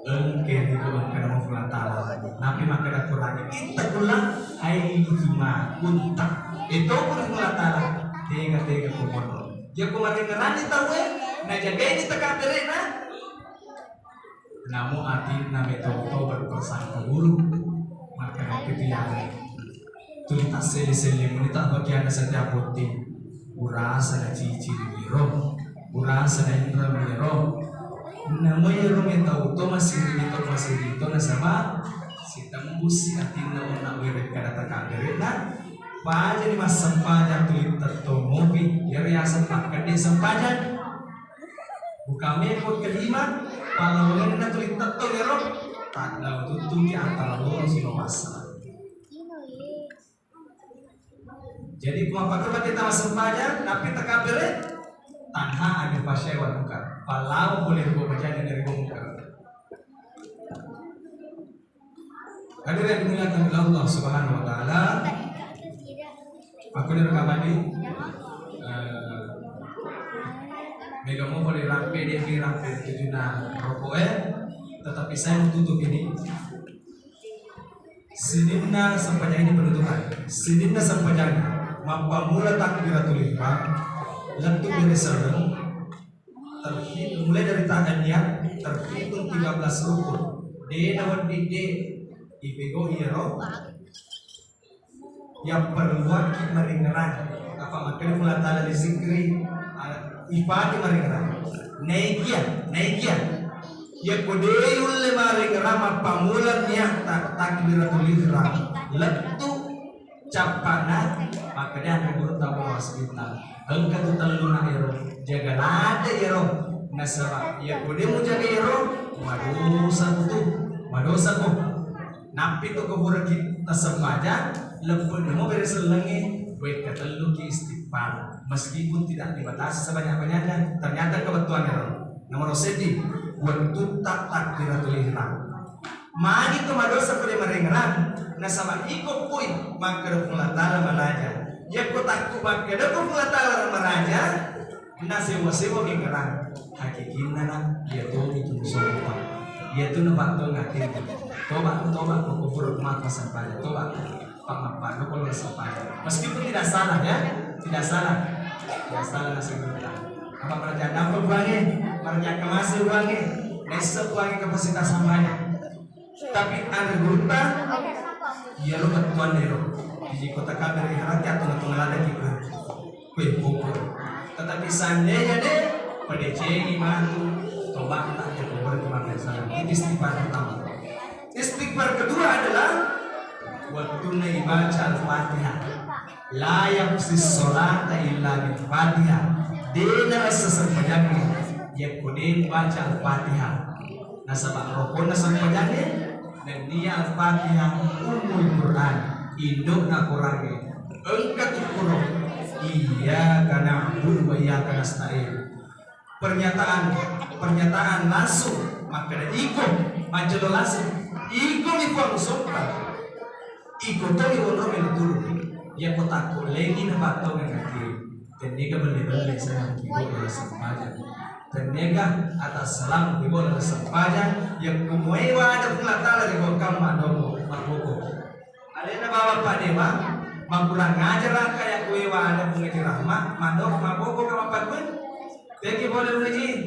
engke itu kana mo fulata nabi makada kurang kita kula ai hima kunta itu pun mulatara tega kumono ya kumarin ngerani tahu na jaga ini teka terena namu ati na metoto berpersangka guru maka itu yang tuntas seli-seli menita bagian setiap putih urasa na cici biro, urasa na indra biro. Namanya rumah tahu to masih dito na sama si tembus si atin na una wiri kada takagere na paja ni mas sampajan tulit tato mobi yari asan pakade sampajan bukame pot kelima palawangan na tulit tato gero tanda tutung di antara loro sino masa. Jadi kumapagkabat kita mas sampajan napi takabere tanha ada pasyawan muka palau boleh gua berjalan dari gua muka. Hadirin yang dimuliakan oleh Allah Subhanahu wa taala. Aku direkam ini mega mau boleh rampe dia rampe tujuna rokoknya tetapi saya menutup ini Seninna sampainya ini penutupan Seninna sampainya mapamula takbiratul ihram lentuk dari serem terhitung mulai dari tangannya terhitung 13 rukun de dawan de ibego hero yang perlu kita meringerang apa makanya mulai tala di zikri ifati meringerang naikia ya kodeyul le meringerang mapamulan yang takbiratul ihram lentuk capana makanya ada guru tahu hospital engkau tu terlalu nak ero jaga nada ero nasaba ya kode mu jaga ero madosa tu napi tu kubur kita sempaja lepas mau beres lengi baik ketelu ki istighfar meskipun tidak dibatasi sebanyak-banyaknya ternyata kebetulan ero nomor sedi waktu takbiratul ihram magi tu madosa kode merengrang nasaba ikut poin maka pulatala malaja ya kotakku pakai dapur pulatala maraja na sewa mengerang hakikinna na dia tu itu sopa dia tu nampak tu ngatin toba kufur mata sampai toba apa kalau sampai meskipun tidak salah ya tidak salah nasibnya apa meraja nampak uangnya meraja kemas uangnya besok uangnya kapasitas samanya tapi ada grupa ya lo ketuan dero di kota kabar hati atau ngelada kita kue pokok tetapi seandainya deh pada cengi mantu tobat tak ada berkembang salah ini istighfar pertama. Istighfar kedua adalah waktu baca al-fatihah la yaqsis salata illa bil fatihah dena sesampainya ya kudin baca al-fatihah nasabah rokona sampainya dan dia al-fatihah umul Quran induk na Quran engkat Quran iya kana abdul wa iya kana nasta'in pernyataan langsung maka ikut majelo langsung ikut ipo sopan ikut tadi orang yang dulu ya kotakku lagi na bato ng kaki teniga beli sa kibo na sampajan teniga atas salam kibo na sampajan yang kumuewa ada pulatala di bawah madogo mabuko alena bawa Pak Dewa kurang ngajar lah kayak kuewa ada pengaji rahmat madogo mabuko kamapagpun teki boleh mengaji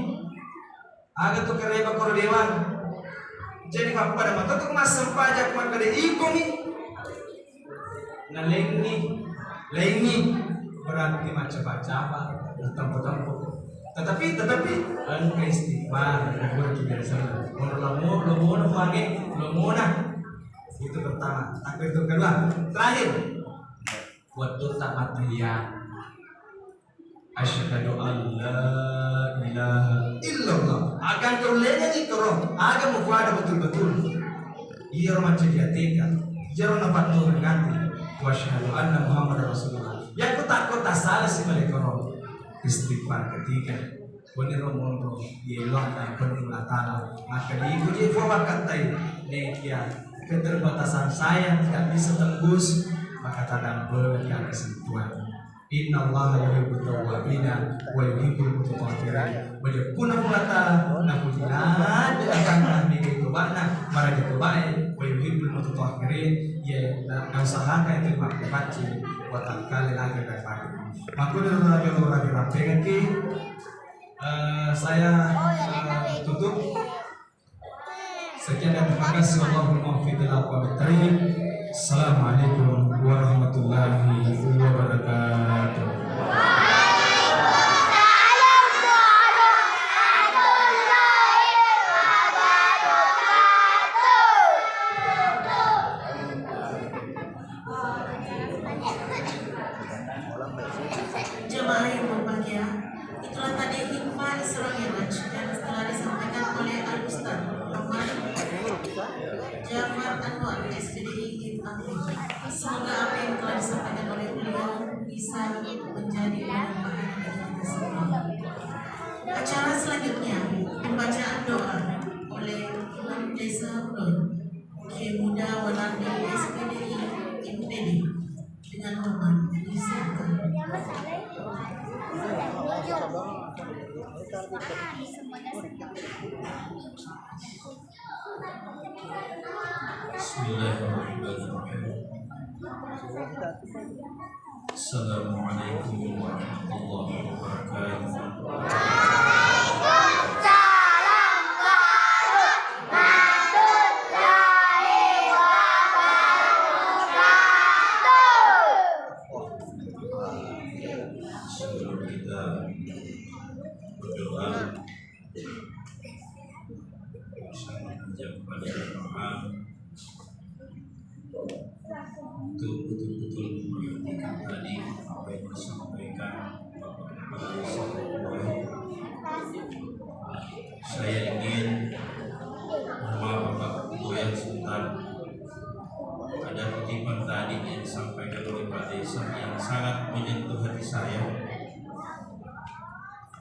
agak tu kereba koro dewan jadi pada mata tu mas sampajan maka de ikomi na lengi berarti macam-macam bertempo-tempo tetapi angka istighfar berarti biasa lo mona itu pertama takbir itu kedua terakhir waktu tamat tahiyat asyhadu an la ilaha illallah akan terlena di koro akan mufada betul-betul iya macam jateka jero napat nur ganti wa syahadu anna Muhammad Rasulullah. Yang kota salah si malekoro istighfar ketiga. Boni romono yelong dan penulatala. Maka diiku je fawa katai nekia keterbatasan saya tidak bisa tembus maka tadang berlian kesentuhan. Inna Allah yuhibbut tawwabina wa yuhibbul mutatahhirin. Wajibuna mulata nakutinad akan kami itu bana mara itu baik wa yuhibbul mutatahhirin ya na usahakan itu dibaca buat kali lagi dapat. Maka lagi rapi ki saya tutup. Sekian dan terima kasih Allahumma muwaffiqil aqwamit thariq. Assalamualaikum warahmatullahi wabarakatuh. Isra Miraj dan telah disampaikan oleh Al-Ustaz Muhammad Jafar Anwar SPDI Akhi. Semoga apa yang telah disampaikan oleh beliau bisa menjadi manfaat bagi kita semua. Acara selanjutnya pembacaan doa oleh Imam Desa Ulun Kiai Muda Walandi SPDI MPD dengan hormat disilakan. Bismillahirrahmanirrahim. Assalamualaikum warahmatullahi wabarakatuh. Sebelum kita berdoa bersama menjawab pada doa untuk betul-betul memperhatikan tadi apa yang disampaikan Bapak Kepala Desa Boy. Saya ingin mohon maaf Bapak Boy sebentar. Ada kutipan tadi yang disampaikan oleh Pak Desa yang sangat menyentuh hati saya.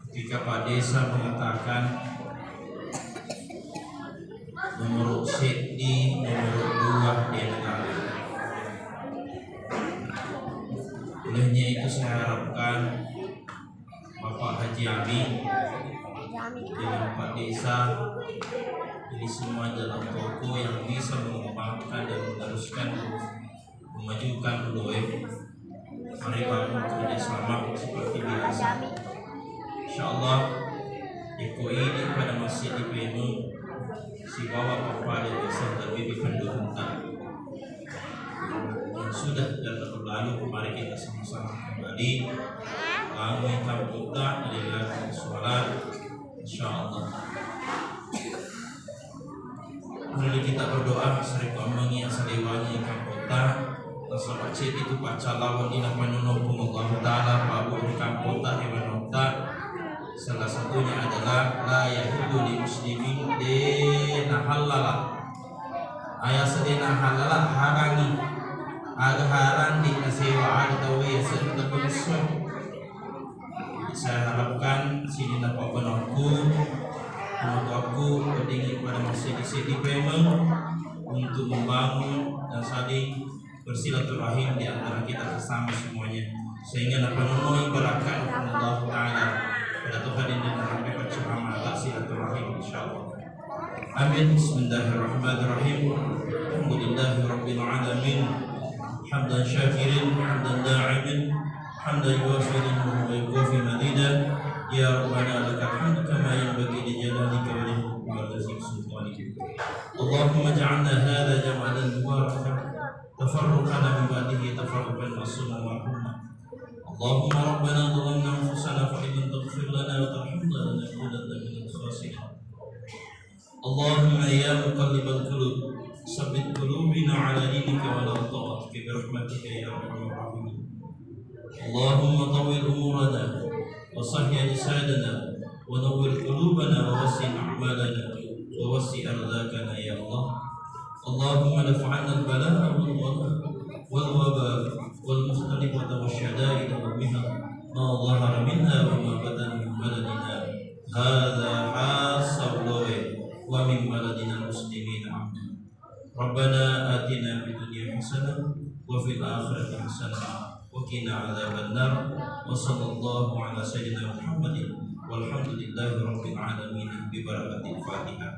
Ketika Pak Desa mengatakan nomor Sydney, nomor 2 di negara. Olehnya itu saya harapkan Bapak Haji Ami dengan Pak Desa ini semua dalam toko yang bisa mengembangkan dan meneruskan memajukan Pulau. Mari bangun kerjasama seperti biasa. InsyaAllah Eko ini pada masih di Penu si bawa kepada desa lebih penduduk yang sudah dan berlalu. Mari kita sama-sama kembali bangun kita dari sholat InsyaAllah. Mari kita berdoa sering pamangi asaliwangi kampota nasabah cip itu baca lawan ina panunopung Allah Ta'ala pabu kampota hewanota. Salah satunya adalah la yahidu li muslimin dena halala ayat sedena halala harangi aga haran di nasewa ada tawi serta penusun. Saya harapkan sini dapat penonku aku berdiri pada masjid-masjid Pemeng untuk membangun dan saling bersilaturahim di antara kita bersama semuanya sehingga dapat memenuhi berkat Allah Ta'ala pada Tuhan yang sampai berceramah atas silaturahim insyaallah. Amin. Bismillahirrahmanirrahim. Alhamdulillahi rabbil alamin. Hamdan syakirin, hamdan da'imin, hamdan yuwafirin wa yuwafi madida. Ya Rabbana lakal hamdu kama yanbaghi li jalalika wa li mulki sultanika. Allahumma ja'alna hadha jam'an mubarakan tafarruqana min ba'dihi tafarruqan ma'suman marhuma. Allahumma rabbana dhalamna anfusana fa in lam taghfir lana wa tarhamna lanakunanna minal khasirin. Allahumma ya muqallibal qulub sabbit qulubina ala dinika wa ala ta'atika bi rahmatika ya arhamar rahimin. Allahumma tawwil umurana وصحي أجسادنا ونور قلوبنا ووسع أعمالنا ووسع أرزاقنا يا الله. اللهم ادفع عنا البلاء والوباء والمختلفة والشدائد والمحن ما ظهر منها وما بطن من بلدنا هذا حاصل ومن بلدنا المسلمين عنا. ربنا آتنا في الدنيا حسنة وفي الآخرة حسنة وقنا عذاب النار. وصلى الله على سيدنا محمد والحمد لله رب العالمين ببركة الفاتحة.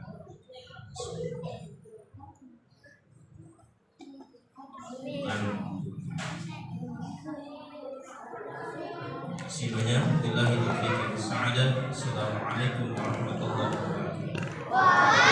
Bismillahirrahmanirrahim. Assalamualaikum warahmatullahi wabarakatuh.